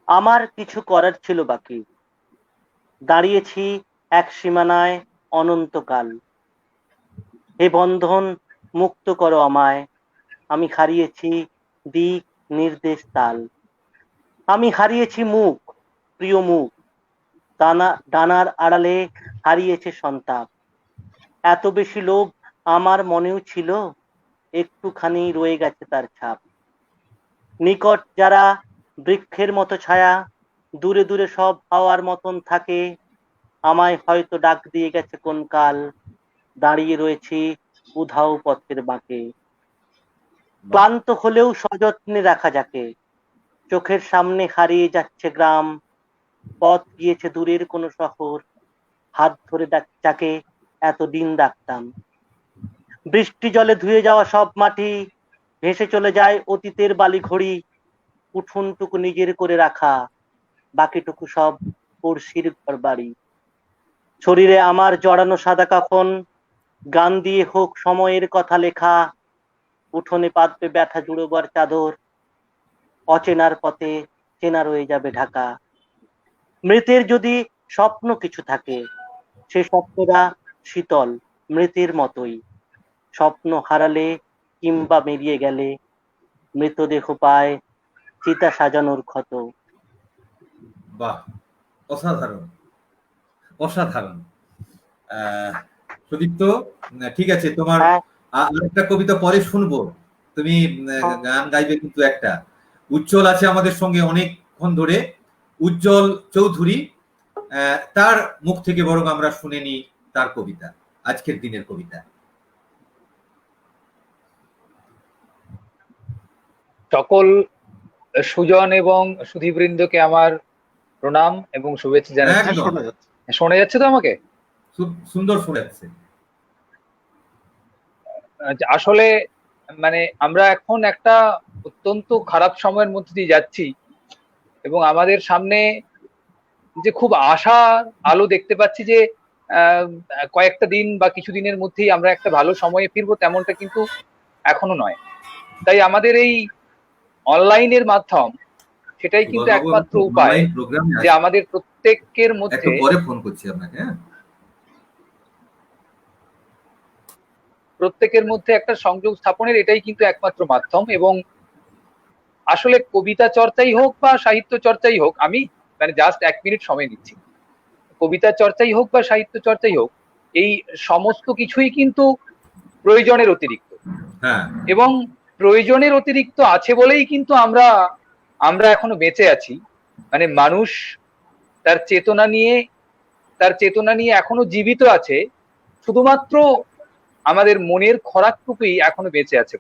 আমার কিছু করার ছিল বাকি, দাঁড়িয়েছি এক সীমানায় অনন্তকাল। হে বন্ধন মুক্ত করো আমায়, আমি হারিয়েছি দিক নির্দেশ তাল। আমি হারিয়েছি মুখ, প্রিয় মুখ, ডানার আড়ালে হারিয়েছে সন্তাপ। এত বেশি লোভ আমার মনেও ছিল, একটুখানি রয়ে গেছে তার ছাপ। নিকট যারা বৃক্ষের মতো ছায়া, দূরে দূরে সব হাওয়ার মতন থাকে, আমায় হয়তো ডাক দিয়ে গেছে কোন কাল, দাঁড়িয়ে রয়েছি উধাও পথের বাঁকে। ক্লান্ত হলেও সযত্নে রাখা যাকে, চোখের সামনে হারিয়ে যাচ্ছে গ্রাম, পথ গিয়েছে দূরের কোনো শহর, হাত ধরে যাকে এতদিন ডাকতাম। বৃষ্টি জলে ধুয়ে যাওয়া সব মাটি ভেসে চলে যায় অতীতের বালি ঘড়ি, উঠোনটুকু নিজের করে রাখা, বাকিটুকু সব পড়শির ঘর বাড়ি। শরীরে আমার জড়ানো সাদা কাফন, গান দিয়ে হোক সময়ের কথা লেখা, উঠোনে পাতবে ব্যথা জুড়োবার চাদর, অচেনার পথে চেনা রয়ে যাবে ঢাকা। মৃতের যদি স্বপ্ন কিছু থাকে, সে স্বপ্নরা শীতল মৃতের মতোই। স্বপ্ন হারালে কিংবা মেরিয়ে গেলে, মৃতদেহ পায় চিতা সাজানোর ক্ষত। বাহ, অসাধারণ অসাধারণ। সুদীপ্ত, ঠিক আছে, তোমার আরেকটা কবিতা পরে শুনবো। তুমি গান গাইবে কিন্তু একটা। উজ্জ্বল আছে আমাদের সঙ্গে অনেকক্ষণ ধরে, উজ্জ্বল চৌধুরী, তার মুখ থেকে বরং আমরা শুনে নিই তার কবিতা, আজকের দিনের কবিতা। সকল সুজন এবং সুধীবৃন্দকে আমার প্রণাম এবং শুভেচ্ছা জানাচ্ছি। শোনা যাচ্ছে তো আমাকে? সুন্দর শোনা যাচ্ছে। আসলে মানে আমরা এখন একটা অত্যন্ত খারাপ সময়ের মধ্যে দিয়ে যাচ্ছি এবং আমাদের সামনে যে খুব আশার আলো দেখতে পাচ্ছি যে কয়েকটা দিন বা কিছু দিনের মধ্যেই আমরা একটা ভালো সময়ে ফিরবো, তেমনটা কিন্তু এখনো নয়। তাই আমাদের এই অনলাইনের মাধ্যম সেটাই কিন্তু একমাত্র উপায় যে আমাদের প্রত্যেকের মধ্যে ফোন করছি আপনাকে, প্রত্যেকের মধ্যে একটা সংযোগ স্থাপনের এটাই কিন্তু একমাত্র মাধ্যম। এবং আসলে কবিতা চর্চাই হোক বা সাহিত্য চর্চাই হোক, আমি মানে জাস্ট 1 মিনিট সময় নিচ্ছি, কবিতা চর্চাই হোক বা সাহিত্য চর্চাই হোক, এই সমস্ত কিছুই কিন্তু প্রয়োজনের অতিরিক্ত। এবং প্রয়োজনের অতিরিক্ত আছে বলেই কিন্তু আমরা এখনো বেঁচে আছি। মানে মানুষ তার চেতনা নিয়ে এখনো জীবিত আছে, শুধুমাত্র আমাদের মনের খোরাকটুকুই এখনো বেঁচে আছে।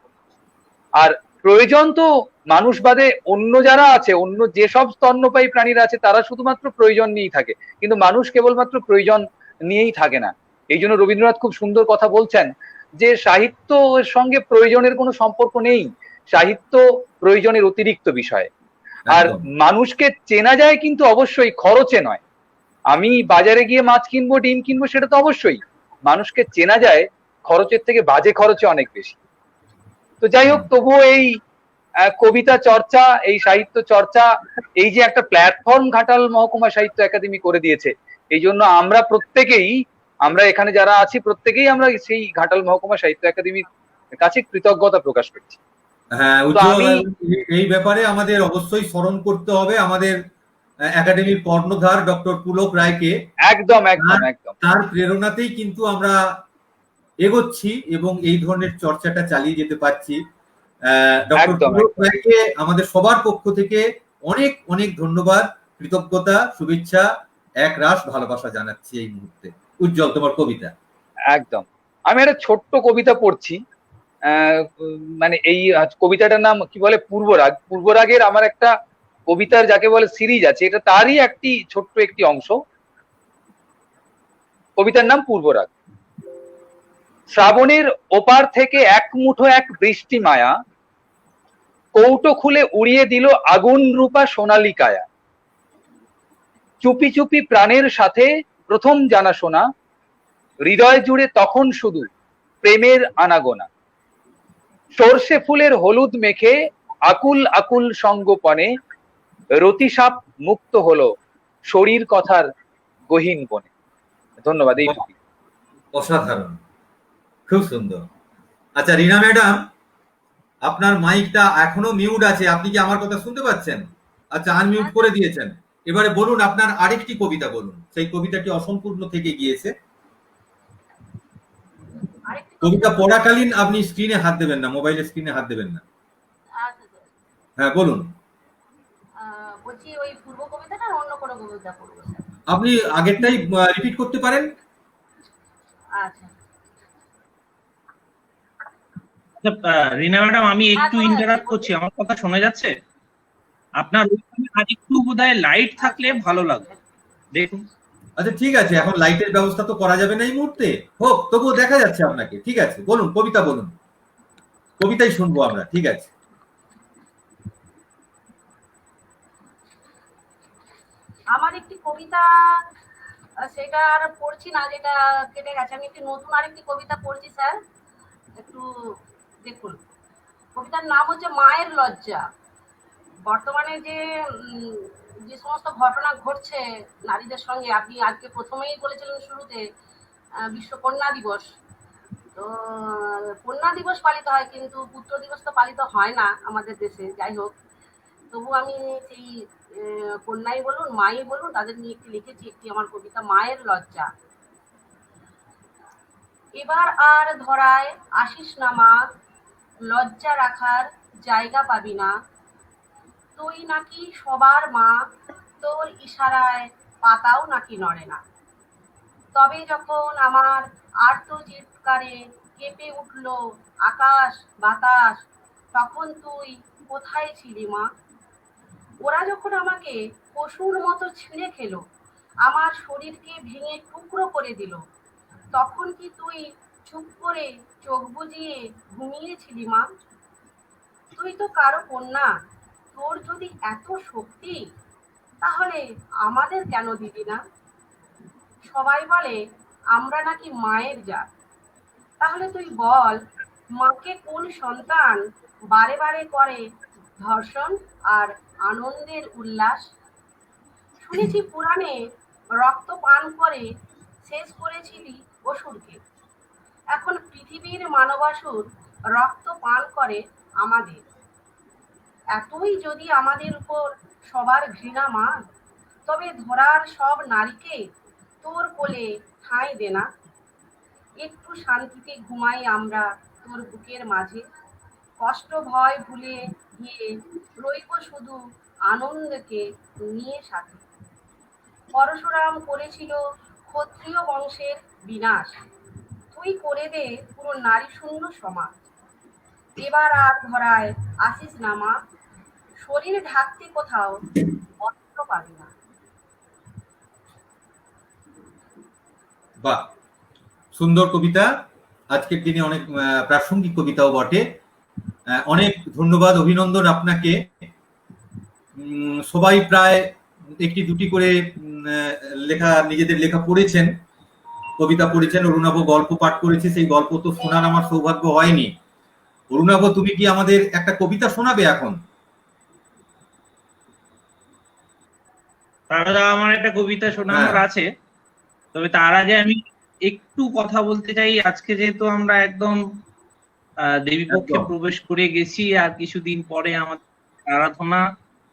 আর প্রয়োজন তো মানুষ বাদে অন্য যারা আছে, অন্য যেসব স্তন্যপায়ী প্রাণীরা আছে, তারা শুধুমাত্র প্রয়োজন নিয়েই থাকে, কিন্তু মানুষ কেবলমাত্র প্রয়োজন নিয়েই থাকে না। এই জন্য রবীন্দ্রনাথ খুব সুন্দর কথা বলছেন যে সাহিত্যের সঙ্গে প্রয়োজনের কোনো সম্পর্ক নেই, সাহিত্য প্রয়োজনের অতিরিক্ত বিষয়। আর একদম। মানুষকে চেনা যায় কিন্তু অবশ্যই খরচে নয়। আমি বাজারে গিয়ে মাছ কিনবো, ডিম কিনবো, সেটা তো অবশ্যই। মানুষকে চেনা যায় খরচের থেকে বাজে খরচে অনেক বেশি। তো যাই হোক, তবুও এই কবিতা চর্চা, এই সাহিত্য চর্চা, এই যে একটা প্ল্যাটফর্ম ঘাটাল মহকুমা সাহিত্য একাডেমি করে দিয়েছে, এই জন্য আমরা প্রত্যেকেই, আমরা এখানে যারা আছি প্রত্যেকেই আমরা সেই ঘাটাল মহকুমা সাহিত্য একাডেমির কাছে কৃতজ্ঞতা প্রকাশ করছি। হ্যাঁ, তো উজ্জ্বল, আমি এই ব্যাপারে আমাদের অবশ্যই স্মরণ করতে হবে আমাদের একাডেমির কর্ণধার ডক্টর পুলক রায়কে। একদম একদম একদম তার প্রেরণাতেই কিন্তু আমরা এগোচ্ছি এবং এই ধরনের চর্চাটা চালিয়ে যেতে পারছি। ডক্টর একদম পুলক রায়কে আমাদের সবার পক্ষ থেকে অনেক অনেক ধন্যবাদ, কৃতজ্ঞতা, শুভেচ্ছা, এক রাশ ভালোবাসা জানাচ্ছি এই মুহূর্তে। উজ্জ্বল, তোমার কবিতা। একদম। আমি একটা ছোট্ট কবিতা পড়ছি, মানে এই কবিতাটার নাম কি বলে, পূর্বরাগ। পূর্বরাগের আমার একটা কবিতার যাকে বলে সিরিজ আছে, এটা তারই একটি ছোট্ট একটি অংশ। কবিতার নাম পূর্বরাগ। শ্রাবণের ওপার থেকে এক মুঠো এক বৃষ্টি মায়া, কৌটো খুলে উড়িয়ে দিল আগুন রূপা সোনালী কায়া। চুপি চুপি প্রাণের সাথে প্রথম জানাশোনা, হৃদয় জুড়ে তখন শুধু প্রেমের আনাগোনা। সর্ষে ফুলের হলুদ মেখে আকুল আকুল সঙ্গোপনে, রতিসাপ মুক্ত হলো শরীর কথার গহীন বনে। ধন্যবাদ। এইটুকুই। অসাধারণ, খুব সুন্দর। আচ্ছা রিনা ম্যাডাম, আপনার মাইকটা এখনো মিউট আছে, আপনি কি আমার কথা শুনতে পাচ্ছেন? আচ্ছা, আনমিউট করে দিয়েছেন। এবারে বলুন, আপনার আরেকটি কবিতা বলুন। সেই কবিতাটি অসম্পূর্ণ থেকে গিয়েছে। কবিতা পড়াকালীন আপনি স্ক্রিনে হাত দেবেন না, মোবাইলের স্ক্রিনে হাত দেবেন না। হ্যাঁ বলুন। বলছি ওই পূর্ব কবিতাটা অন্য কোনো কবিতা পড়বো স্যার? আপনি আগেরটাই রিপিট করতে পারেন। আচ্ছা রিনা ম্যাডাম, আমি একটু শোনা ইন্টারাপ্ট যাচ্ছে, করছি, আমার কথা শোনা যাচ্ছে? আপনার ওইখানে আরেকটু বোধহয় লাইট থাকলে ভালো লাগবে, দেখুন। আচ্ছা ঠিক আছে, এখন লাইটের ব্যবস্থা তো করা যাবে না এই মুহূর্তে, হোক, তবুও দেখা যাচ্ছে আপনাকে। ঠিক আছে, বলুন, কবিতা বলুন, কবিতাই শুনবো আমরা। ঠিক আছে। আমার একটি কবিতা, সেটা আর পড়ছি না, যেটা কেটে গেছে। আমি একটি নতুন আরেকটি কবিতা পড়ছি স্যার, একটু দেখুন। কবিতার নাম হচ্ছে মায়ের লজ্জা। বর্তমানে যে সমস্ত ঘটনা ঘটছে নারীদের সঙ্গে, আপনি আজকে প্রথমেই বলেছিলেন শুরুতে বিশ্ব কন্যা দিবস। তো কন্যা দিবস পালিত হয়, কিন্তু পুত্র দিবস তো পালিত হয় না আমাদের দেশে। যাই হোক, তবু আমি সেই কন্যাই বলুন, মাই বলুন, তাদের নিয়ে একটি লিখেছি একটি আমার কবিতা, মায়ের লজ্জা। এবার আর ধরায় আসিস না মা, লজ্জা রাখার জায়গা পাবি না। তুই নাকি সবার মা, তোর ইশারায় পাতাও নাকি নড়ে না। তবে যখন আমার আর্ত চিৎকারে কেঁপে উঠল আকাশ বাতাস, তখন তুই কোথায় ছিলি মা? ওরা যখন আমাকে পশুর মতো ছিঁড়ে খেলো, আমার শরীরকে ভেঙে টুকরো করে দিল, তখন কি তুই চুপ করে চোখ বুজিয়ে ঘুমিয়েছিলি মা? তুই তো কারো কন্যা, তোর যদি এত শক্তি, তাহলে আমাদের কেন দিবি না? সবাই বলে আমরা নাকি মায়ের জাত, তাহলে তুই বল, মাকে কোন সন্তান বারে বারে করে ধর্ষণ আর আনন্দের উল্লাস? শুনেছি পুরাণে রক্ত পান করে শেষ করেছিলি অসুরকে। এখন পৃথিবীর মানবাসুর রক্ত পান করে আমাদের। এতই যদি আমাদের উপর সবার ঘৃণা মা, তবে ধরার সব নারীকে তোর কোলে ঠাঁই দে না। একটু শান্তিতে ঘুমাই আমরা তোর বুকের মাঝে, কষ্ট ভয় ভুলে গিয়ে রইব শুধু আনন্দকে নিয়ে সাথে। পরশুরাম করেছিল ক্ষত্রিয় বংশের বিনাশ, তুই করে দে পুরো নারী শূন্য সমাজ। এবার আর ধরায় আসিস না মা, শরীর ঢাকতে কোথাও অস্ত্র পাবি না। বাহ, সুন্দর কবিতা। আজকের দিনে অনেক প্রাসঙ্গিক কবিতাও বটে। অনেক ধন্যবাদ, অভিনন্দন আপনাকে। সবাই প্রায় একটি দুটি করে লেখা, নিজেদের লেখা পড়েছেন, কবিতা পড়েছেন। অরুণাভ গল্প পাঠ করেছে, সেই গল্প তো শোনার আমার সৌভাগ্য হয়নি। অরুণাভ, তুমি কি আমাদের একটা কবিতা শোনাবে এখন? তারা আমার একটা কবিতা শোনানোর আছে, তবে তার আগে আমি একটু কথা বলতে চাই। আজকে যেহেতু আমরা একদম দেবীপক্ষে প্রবেশ করে গেছি, আর কিছুদিন পরে আমাদের আরাধনা,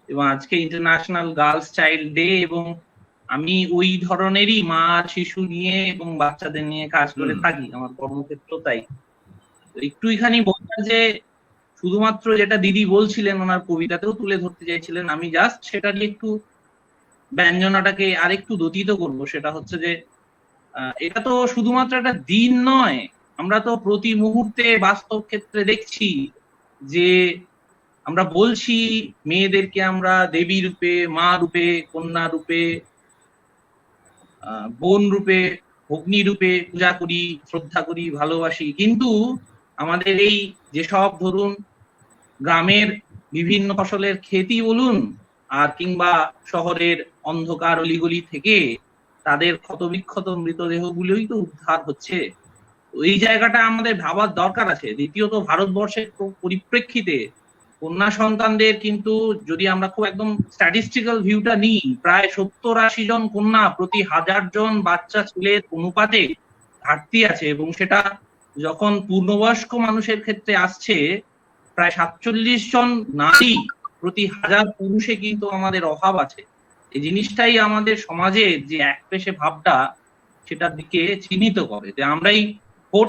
এবং আজকে ইন্টারন্যাশনাল গার্লস চাইল্ড ডে, এবং আমি ওই ধরনেরই মা শিশু নিয়ে এবং বাচ্চাদের নিয়ে কাজ করে থাকি, আমার কর্মক্ষেত্র। তাই একটু এখানে বললাম যে শুধুমাত্র যেটা দিদি বলছিলেন ওনার কবিতাতেও তুলে ধরতে চাইছিলেন, আমি জাস্ট সেটা নিয়ে একটু ব্যঞ্জনাটাকে আরেকটু দতিত করবো। সেটা হচ্ছে যে এটা তো শুধুমাত্র একটা দিন নয়, আমরা তো প্রতি মুহূর্তে বাস্তব ক্ষেত্রে দেখছি যে আমরা বলছি মেয়েদেরকে আমরা দেবী রূপে, মা রূপে, কন্যা রূপে, বোন রূপে, অগ্নি রূপে পূজা করি, শ্রদ্ধা করি, ভালোবাসি। কিন্তু আমাদের এই যেসব ধরুন গ্রামের বিভিন্ন ফসলের ক্ষেতি বলুন, আর কিংবা শহরের অন্ধকার অলিগলি থেকে তাদের ক্ষতবিক্ষত মৃতদেহগুলোই তো উদ্ধার হচ্ছে। এই জায়গাটা আমাদের ভাবার দরকার আছে। দ্বিতীয়ত, ভারতবর্ষের পরিপ্রেক্ষিতে কন্যা সন্তানদের কিন্তু, যদি আমরা খুব একদম স্ট্যাটিস্টিক্যাল ভিউটা নিই, প্রায় 70-80 জন কন্যা প্রতি 1000 জন বাচ্চা ছেলের অনুপাতে ঘাটতি আছে, এবং সেটা যখন পূর্ণবয়স্ক মানুষের ক্ষেত্রে আসছে প্রায় 47 জন নারী প্রতি 1000 পুরুষে কিন্তু আমাদের অভাব আছে। এই জিনিসটাই আমাদের সমাজের যে একপেশে ভাবটা, সেটার দিকে চিহ্নিত করে। যে আমরা এই 4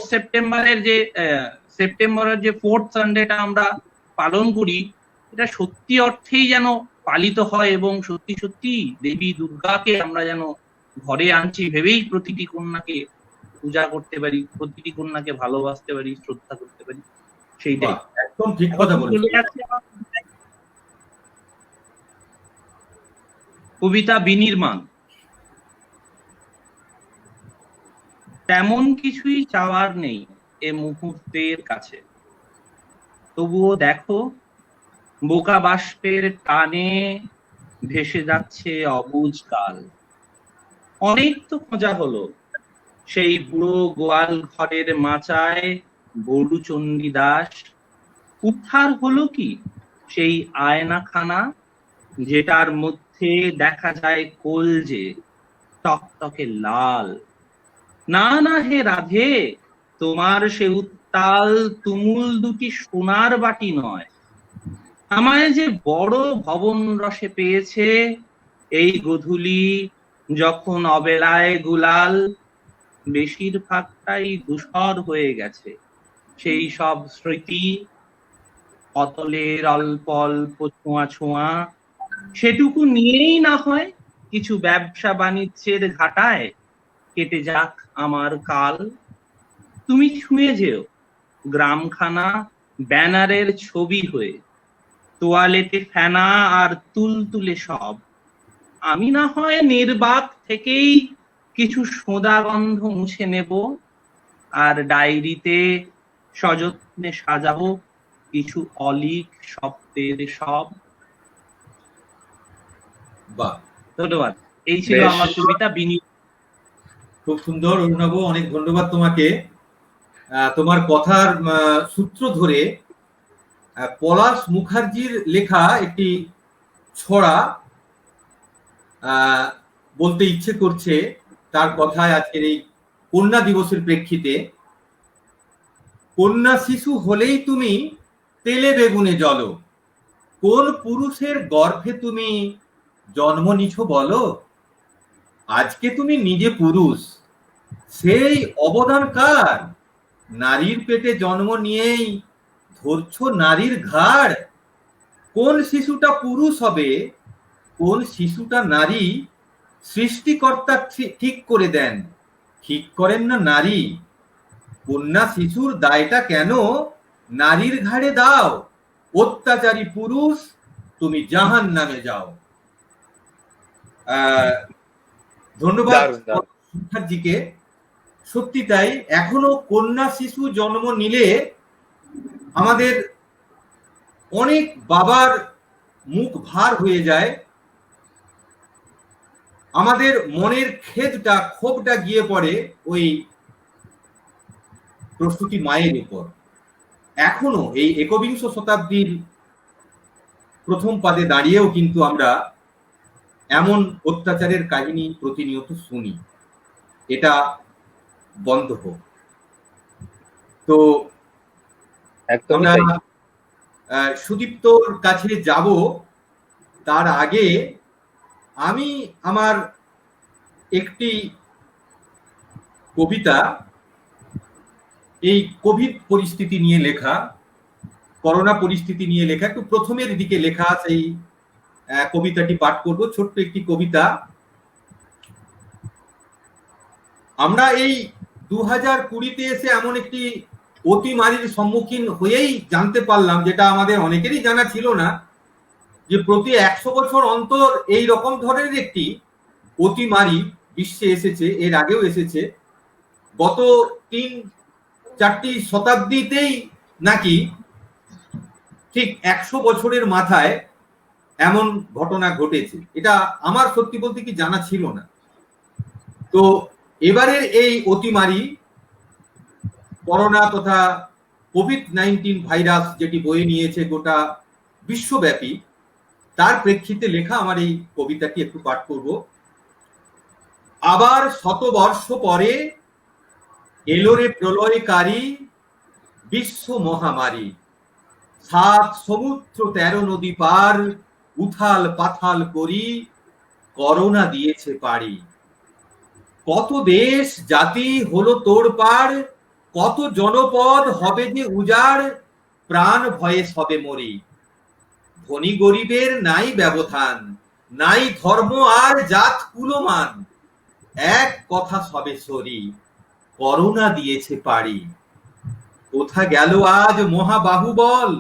সেপ্টেম্বরের যে 4th সানডেটা আমরা পালন করি, এটা সত্যি অর্থেই যেন পালিত হয়, এবং সত্যি সত্যি দেবী দুর্গাকে আমরা যেন ঘরে আনছি ভেবেই প্রতিটি কন্যাকে পূজা করতে পারি, প্রতিটি কন্যাকে ভালোবাসতে পারি, শ্রদ্ধা করতে পারি। সেইটাই একদম ঠিক কথা বলেছেন। কবিতা বিনির্মাণ। তেমন কিছুই চাওয়ার নেই এ মুহূর্তের কাছে, তবুও দেখো বোকা বাষ্পের টানে ভেসে যাচ্ছে অবুঝ কাল। অনেক তো খোঁজা হলো সেই বুড়ো গোয়াল ঘরের মাচায় বড়ু চণ্ডী দাস। উদ্ধার হলো কি সেই আয়নাখানা, যেটার মধ্যে দেখা যায় কলজে টকটকে লাল। না না হে রাধে, তোমার সে উত্তাল তুমুল দুটি সোনার বাটি নয়। আমায় যে বড় ভবন রসে পেয়েছে এই গধূলি, যখন অবেলায় গুলাল। বেশিরভাগটাই ধূসর হয়ে গেছে সেই সব স্মৃতি, অতলের অল্প অল্প ছোঁয়া ছোঁয়া। সেটুকু নিয়েই না হয় কিছু ব্যবসা বাণিজ্যের ঘাটায় কেটে যাক আমার কাল। তুমি ছুঁয়ে যেও গ্রামখানা ব্যানারের ছবি হয়ে, তোয়ালেতে ফেনা আর তুলতুলে সব। আমি না হয় নির্বাক থেকেই কিছু সোঁদা গন্ধ মুছে নেব, আর ডায়েরিতে সযত্নে সাজাবো কিছু অলিক শব্দের সব। বাহ, ধন্যবাদ। এই ছিল আমার কবিতা বিনির্মাণ। খুব সুন্দর অরুণাভ, অনেক ধন্যবাদ তোমাকে। তোমার কথার সূত্র ধরে পলাশ মুখার্জির লেখা একটি ছড়া বলতে ইচ্ছে করছে তার কথায় আজকের এই কন্যা দিবসের প্রেক্ষিতে। কন্যা শিশু হলেই তুমি তেলে বেগুনে জ্বলো, কোন পুরুষের গর্ভে তুমি জন্ম নিছো বলো? আজকে তুমি নিজে পুরুষ, সেই অবদান কার? নারীর পেটে জন্ম নিয়েই ধরছো নারীর ঘাড়। কোন শিশুটা পুরুষ হবে, কোন শিশুটা নারী, সৃষ্টিকর্তা ঠিক করে দেন, ঠিক করেন না নারী। কন্যা শিশুর দায়টা কেন নারীর ঘাড়ে দাও? অত্যাচারী পুরুষ, তুমি জাহান্নামে যাও। ধন্যবাদ মুখার্জিকে। সত্যি তাই, এখনো কন্যা শিশু জন্ম নিলে আমাদের অনেক বাবার মুখ ভার হয়ে যায়, আমাদের মনের ক্ষোভটা গিয়ে পড়ে ওই প্রসূতি মায়ের উপর। এখনো এই একবিংশ শতাব্দীর প্রথম পাদে দাঁড়িয়েও কিন্তু আমরা এমন অত্যাচারের কাহিনী প্রতিনিয়ত শুনি। এটা বন্ধ হোক। তো একদমই আমরা তাই। সুদীপ্তর কাছে যাব, তার আগে আমি আমার একটি কবিতা এই কোভিড পরিস্থিতি নিয়ে লেখা, করোনা পরিস্থিতি নিয়ে লেখা, একটু প্রথমের দিকে লেখা সেই কবিতাটি পাঠ করব। ছোট্ট একটি কবিতা। আমরা এই 2020-তে এসে এমন একটি অতিমারীর সম্মুখীন হয়েই জানতে পারলাম, যেটা আমাদের অনেকেরই জানা ছিল না, যে প্রতি 100 বছর অন্তর এই রকম ধরনের একটি অতিমারী বিশ্বে এসেছে। এর আগেও এসেছে, গত 3-4টি শতাব্দীতেই নাকি ঠিক 100 বছরের মাথায় এমন ঘটনা ঘটেছে। এটা আমার সত্যি বলতে কি জানা ছিল না। তো এবারের এই অতিমারী করোনা তথা কোভিড-19 ভাইরাস যেটি বয়ে নিয়েছে গোটা বিশ্বব্যাপী, তার প্রেক্ষিতে লেখা আমার এই কবিতাটি একটু পাঠ করব। আবার 100 বর্ষ পরে এলো রে প্রলয়কারী বিশ্ব মহামারী, 7 সমুদ্র 13 নদী পার উথাল পাথাল করি করোনা দিয়েছে পাড়ি। কত দেশ জাতি হলো তোড়পাড়, কত জনপদ হবে যে উজাড়, প্রাণ ভয়ে সবে মরি। ধনী গরিবের নাই ব্যবধান, নাই ধর্ম আর জাত কুলমান, এক কথা সবে সরি করোনা দিয়েছে পাড়ি। কোথা গেল আজ মহাবাহুবল,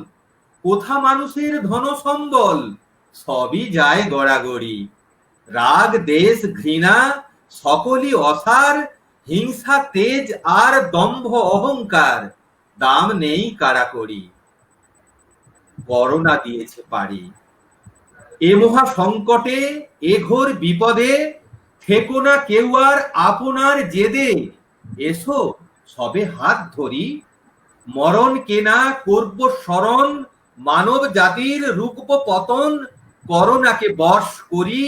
কোথা মানুষের ধন সম্বল, সবই যায় গড়াগড়ি। রাগ দেশ ঘৃণা সকলই অসার, হিংসা তেজ আর দম্ভ অহংকার, দাম নেই কাড়াকড়ি। করোনা দিয়েছে পাড়ি। এ মহা সংকটে এ ঘোর বিপদে থেকো না কেউ আর আপনার জেদে, এসো সবে হাত ধরি মরণ কেনা করব স্মরণ, মানব জাতির রুকব পতন, করোনাকে বশ করি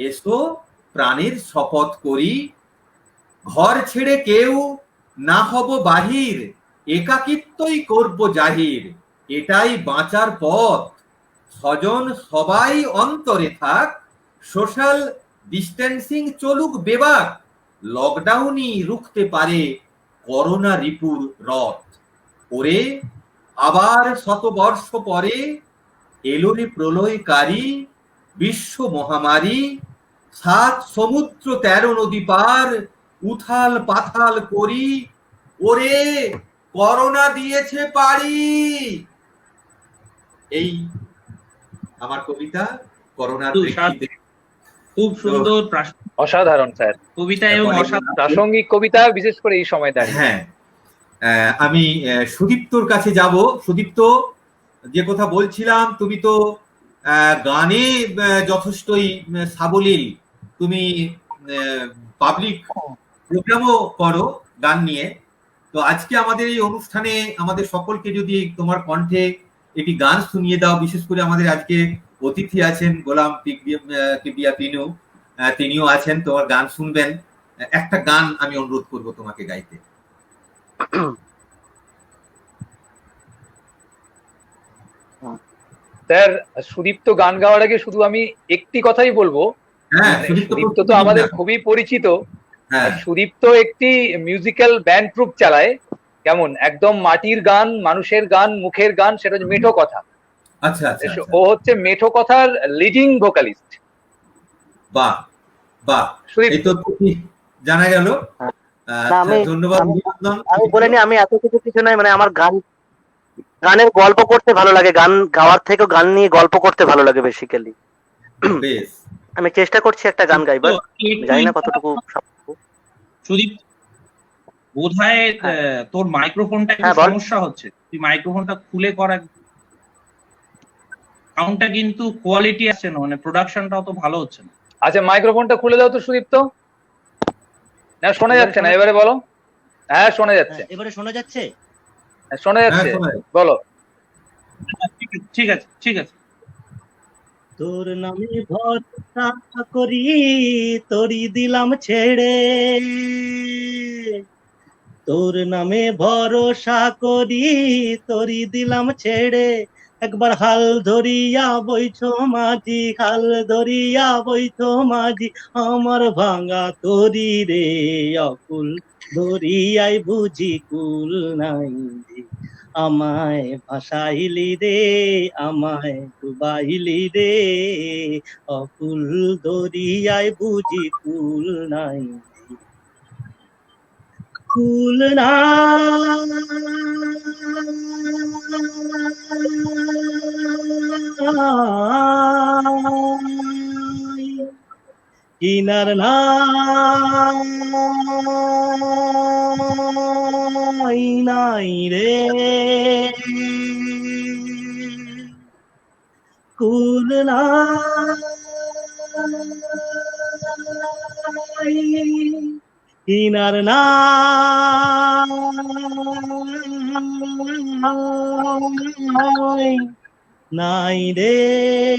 এসো প্রাণের শপথ করি। ঘর ছেড়ে কেউ না হব বাহির, একাকিত্বই করব জাহির, এটাই বাঁচার পথ। স্বজন সবাই অন্তরে থাক, সোশ্যাল ডিস্টেন্সিং চলুক বেবাক, লকডাউনই রুখতে পারে করোনা রিপুর রথ। ওরে আবার 100 বর্ষ পরে এলো রে প্রলয়কারী বিশ্ব মহামারী, 7 সমুদ্র 13 নদী পার উথাল পাথাল করি, ওরে করোনা দিয়েছে পাড়ি। এই আমার কবিতা করোনার প্রেক্ষিতে। খুব সুন্দর অসাধারণ স্যার কবিতা এবং প্রাসঙ্গিক কবিতা, বিশেষ করে এই সময় দাঁড়িয়ে। হ্যাঁ, আমি সুদীপ্তর কাছে যাব। সুদীপ্ত, যে কথা বলছিলাম, তুমি তো গানে যথেষ্টই সাবলীল, তুমি পাবলিক প্রোগ্রামও করো গান নিয়ে। তো আজকে আমাদের এই অনুষ্ঠানে আমাদের সকলকে যদি তোমার কণ্ঠে একটি গান শুনিয়ে দাও, বিশেষ করে আমাদের আজকে অতিথি আছেন গোলাম কিবরিয়া তিনু, তিনিও আছেন, তোমার গান শুনবেন। একটা গান আমি অনুরোধ করব তোমাকে গাইতে। স্যার, সুদীপ্ত গান গাওয়ার আগে শুধু আমি একটি কথাই বলবো। হ্যাঁ, সুদীপ্ত তো আমাদের খুবই পরিচিত। হ্যাঁ, সুদীপ্ত একটি মিউজিক্যাল ব্যান্ড গ্রুপ চালায়, কেমন একদম মাটির গান, মানুষের গান, মুখের গান, সেটা হচ্ছে মেঠো কথা। আচ্ছা আচ্ছা, ও হচ্ছে মেঠো কথার লিডিং ভোকালিস্ট। বাহ বাহ, এই তো জানা গেল। ধন্যবাদ। আমি বলিনি, আমি এত কিছু নাই, মানে আমার গানের গল্প করতে ভালো লাগে, গান গাওয়ার থেকে গান নিয়ে গল্প করতে ভালো লাগে বেসিক্যালি। বেশ, আমি চেষ্টা করছি একটা গান গাইবার, জানি না কতটুকু। বোধহয় তোর মাইক্রোফোনটা একটু হ্যাঁ, বল। সমস্যা হচ্ছে, তুই মাইক্রোফোনটা খুলে করা। সাউন্ডটা কিন্তু কোয়ালিটি আসছে না, মানে প্রোডাকশনটা অত ভালো হচ্ছে না। আচ্ছা, মাইক্রোফোনটা খুলে দাও তো সুদীপ্ত। না, শোনা এবারে যাচ্ছে না, শোনা- এবারে বলো। হ্যাঁ, শোনা যাচ্ছে, এবারে শোনা যাচ্ছে? হ্যাঁ, শোনা যাচ্ছে, শোনা যাচ্ছে। বলো। ঠিক আছে, ঠিক আছে। তোর নামে ভরসা করি তোরই দিলাম ছেড়ে, তোর নামে ভরসা করি তোরই দিলাম ছেড়ে, একবার হাল ধরিয়া বইছ মাঝি, হাল ধরিয়া বইছ মাঝি, আমার ভাঙা তরি রে অকুল ধরিয়াই বুঝি কুল নাই রে, আমায় ভাসাইলি রে, আমায় ডুবাইলি রে, অকুল দরিয়ায় বুঝি কুল নাই, কুল নাই, কিনার নাই, নাই রে, কুল নাই, কিনার নাই, নাই রে,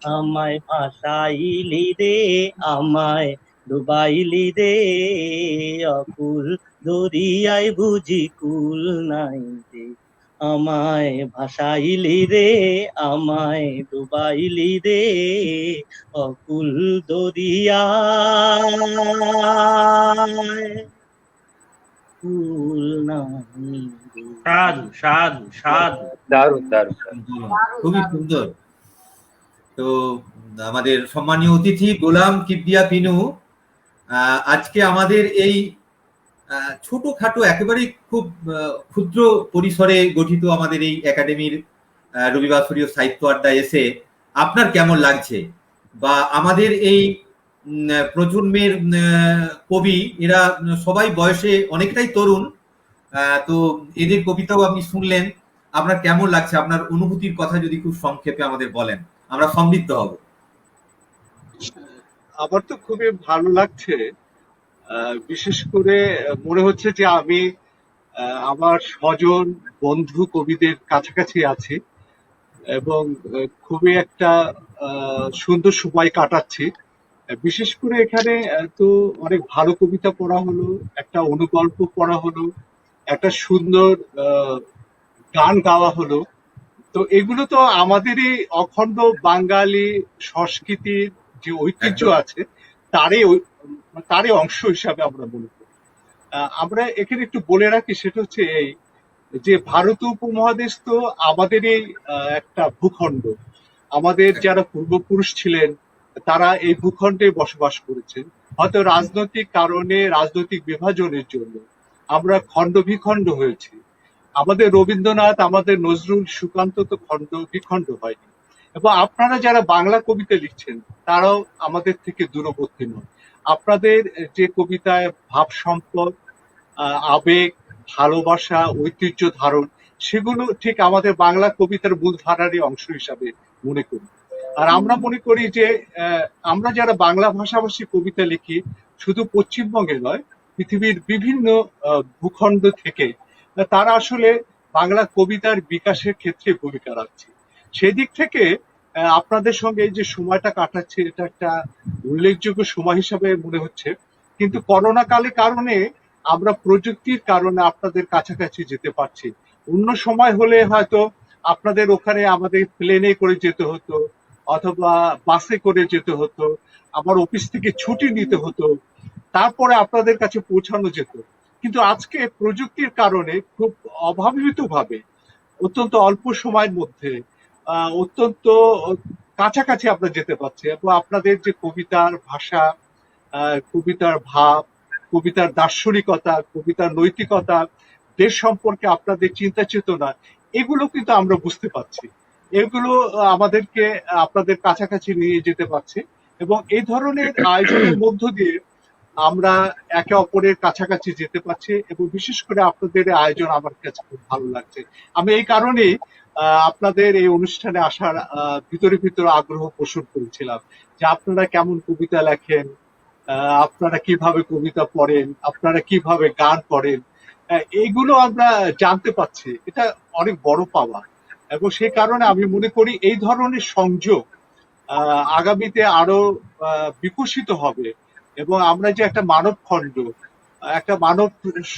আমায় ভাসাইলি রে, আমায় ডুবাইলি রে, অকুল দরিয়ায় বুঝি কুল নাই রে, আমায় ভাসাইলি রে, আমায় ডুবাইলি রে, অকুল দরিয়ায় কুল নাই রে। সাধু সাধু সাধু। দারুণ দারুণ। খুবই সুন্দর। তো আমাদের সম্মানীয় অতিথি গোলাম কিবরিয়া পিনু আজকে আমাদের এই ছোটখাটো একেবারেই খুব ক্ষুদ্র পরিসরে গঠিত আমাদের এই একাডেমির রবিবাসরীয় সাহিত্য আড্ডায় এসে আপনার কেমন লাগছে, বা আমাদের এই প্রজন্মের কবি এরা সবাই বয়সে অনেকটাই তরুণ, তো এদের কবিতাও আপনি শুনলেন, আপনার কেমন লাগছে, আপনার অনুভূতির কথা যদি খুব সংক্ষেপে আমাদের বলেন, আমরা সমৃদ্ধ হব। আমার তো খুবই ভালো লাগছে। বিশেষ করে মনে হচ্ছে যে আমি আমার স্বজন বন্ধু কবিদের কাছাকাছি আছি এবং খুবই একটা সুন্দর সময় কাটাচ্ছি। বিশেষ করে এখানে তো অনেক ভালো কবিতা পড়া হলো, একটা অনুগল্প পড়া হলো, একটা সুন্দর গান গাওয়া হলো। তো এগুলো তো আমাদেরই অখণ্ড বাঙালি সংস্কৃতির যে ঐতিহ্য আছে তারই অংশ হিসাবে আমরা মনে করি। আমরা এখানে একটু বলে রাখি, সেটা হচ্ছে এই যে ভারত উপমহাদেশ তো আমাদেরই একটা ভূখণ্ড। আমাদের যারা পূর্বপুরুষ ছিলেন তারা এই ভূখণ্ডে বসবাস করেছেন। হয়তো রাজনৈতিক কারণে, রাজনৈতিক বিভাজনের জন্য আমরা খণ্ড বিখণ্ড হয়েছি। আমাদের রবীন্দ্রনাথ, আমাদের নজরুল, সুকান্ত তো খণ্ড বিখণ্ড হয়নি। এবং আপনারা যারা বাংলা কবিতা লিখছেন তারাও আমাদের থেকে দূরবর্তী নয়। আপনাদের যে কবিতায় ভাব সম্পদ, আবেগ, ভালোবাসা, ঐতিহ্য ধারণ, সেগুলো ঠিক আমাদের বাংলা কবিতার মূলধারারই অংশ হিসাবে মনে করি। আর আমরা মনে করি যে আমরা যারা বাংলা ভাষাভাষী কবিতা লিখি, শুধু পশ্চিমবঙ্গে নয়, পৃথিবীর বিভিন্ন ভূখণ্ড থেকে তারা আসলে বাংলা কবিতার বিকাশের ক্ষেত্রে ভূমিকা রাখছে। সেদিক থেকে আপনাদের সঙ্গে এই যে সময়টা কাটাচ্ছে, এটা একটা উল্লেখযোগ্য সময় হিসাবে মনে হচ্ছে। কিন্তু করোনা কালে কারণে আমরা প্রযুক্তির কারণে আপনাদের কাছাকাছি যেতে পারছি। অন্য সময় হলে হয়তো আপনাদের ওখানে আমাদের প্লেনে করে যেতে হতো, অথবা বাসে করে যেতে হতো, আমার অফিস থেকে ছুটি নিতে হতো, তারপরে আপনাদের কাছে পৌঁছানো যেত। কিন্তু আজকে প্রযুক্তির কারণে খুব অভাবিতভাবে অত্যন্ত অল্প সময়ের মধ্যে অত্যন্ত কাছাকাছি আমরা যেতে পারছি। এবং আপনাদের যে কবিতার ভাষা, কবিতার ভাব, কবিতার দার্শনিকতা, কবিতার নৈতিকতা, দেশ সম্পর্কে আপনাদের চিন্তা চেতনা, এগুলো কিন্তু আমরা বুঝতে পারছি। এগুলো আমাদেরকে আপনাদের কাছাকাছি নিয়ে যেতে পারছে। এবং এই ধরনের আয়োজনের মধ্য দিয়ে আমরা একে অপরের কাছাকাছি যেতে পারছি, এবং বিশেষ করে আপনাদের এই আয়োজন আমার কাছে খুব ভালো লাগছে। আমি এই কারণেই আপনাদের এই অনুষ্ঠানে আসার ভিতরে ভিতরে আগ্রহ পোষণ করেছিলাম যে আপনারা কেমন কবিতা লেখেন, আপনারা কিভাবে কবিতা পড়েন, আপনারা কিভাবে গান করেন, এইগুলো আমরা জানতে পাচ্ছি। এটা অনেক বড় পাওয়া, এবং সেই কারণে আমি মনে করি এই ধরনের সংযোগ আগামীতে আরো বিকশিত হবে, এবং আমরা যে একটা মানব খণ্ড, একটা মানব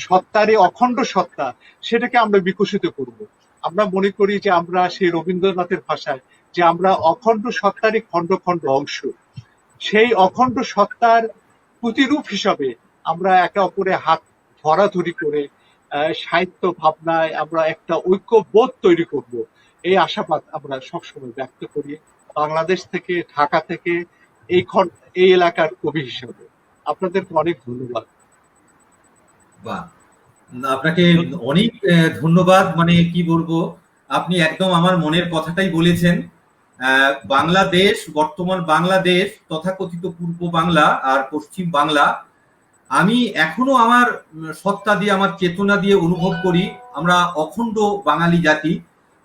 সত্তারই অখণ্ড সত্তা, সেটাকে আমরা বিকশিত করব। আমরা মনে করি যে আমরা সেই রবীন্দ্রনাথের ভাষায় যে আমরা অখণ্ড সত্তারই খণ্ড খণ্ড অংশ, সেই অখণ্ড সত্তার প্রতিরূপ হিসাবে আমরা একে অপরের হাত ধরাধরি করে সাহিত্য ভাবনায় আমরা একটা ঐক্যবোধ তৈরি করব, এই আশাবাদ আমরা সবসময় ব্যক্ত করি বাংলাদেশ থেকে, ঢাকা থেকে, এই এলাকার কবি হিসাবে। আপনাদেরকে অনেক ধন্যবাদ। বাহ, আপনাকে অনেক ধন্যবাদ। মানে কি বলবো, আপনি একদম আমার মনের কথাটাই বলেছেন। বাংলাদেশ, বর্তমান বাংলাদেশ, তথাকথিত পূর্ব বাংলা আর পশ্চিম বাংলা, আমি এখনো আমার সত্তা দিয়ে, আমার চেতনা দিয়ে অনুভব করি আমরা অখণ্ড বাঙালি জাতি,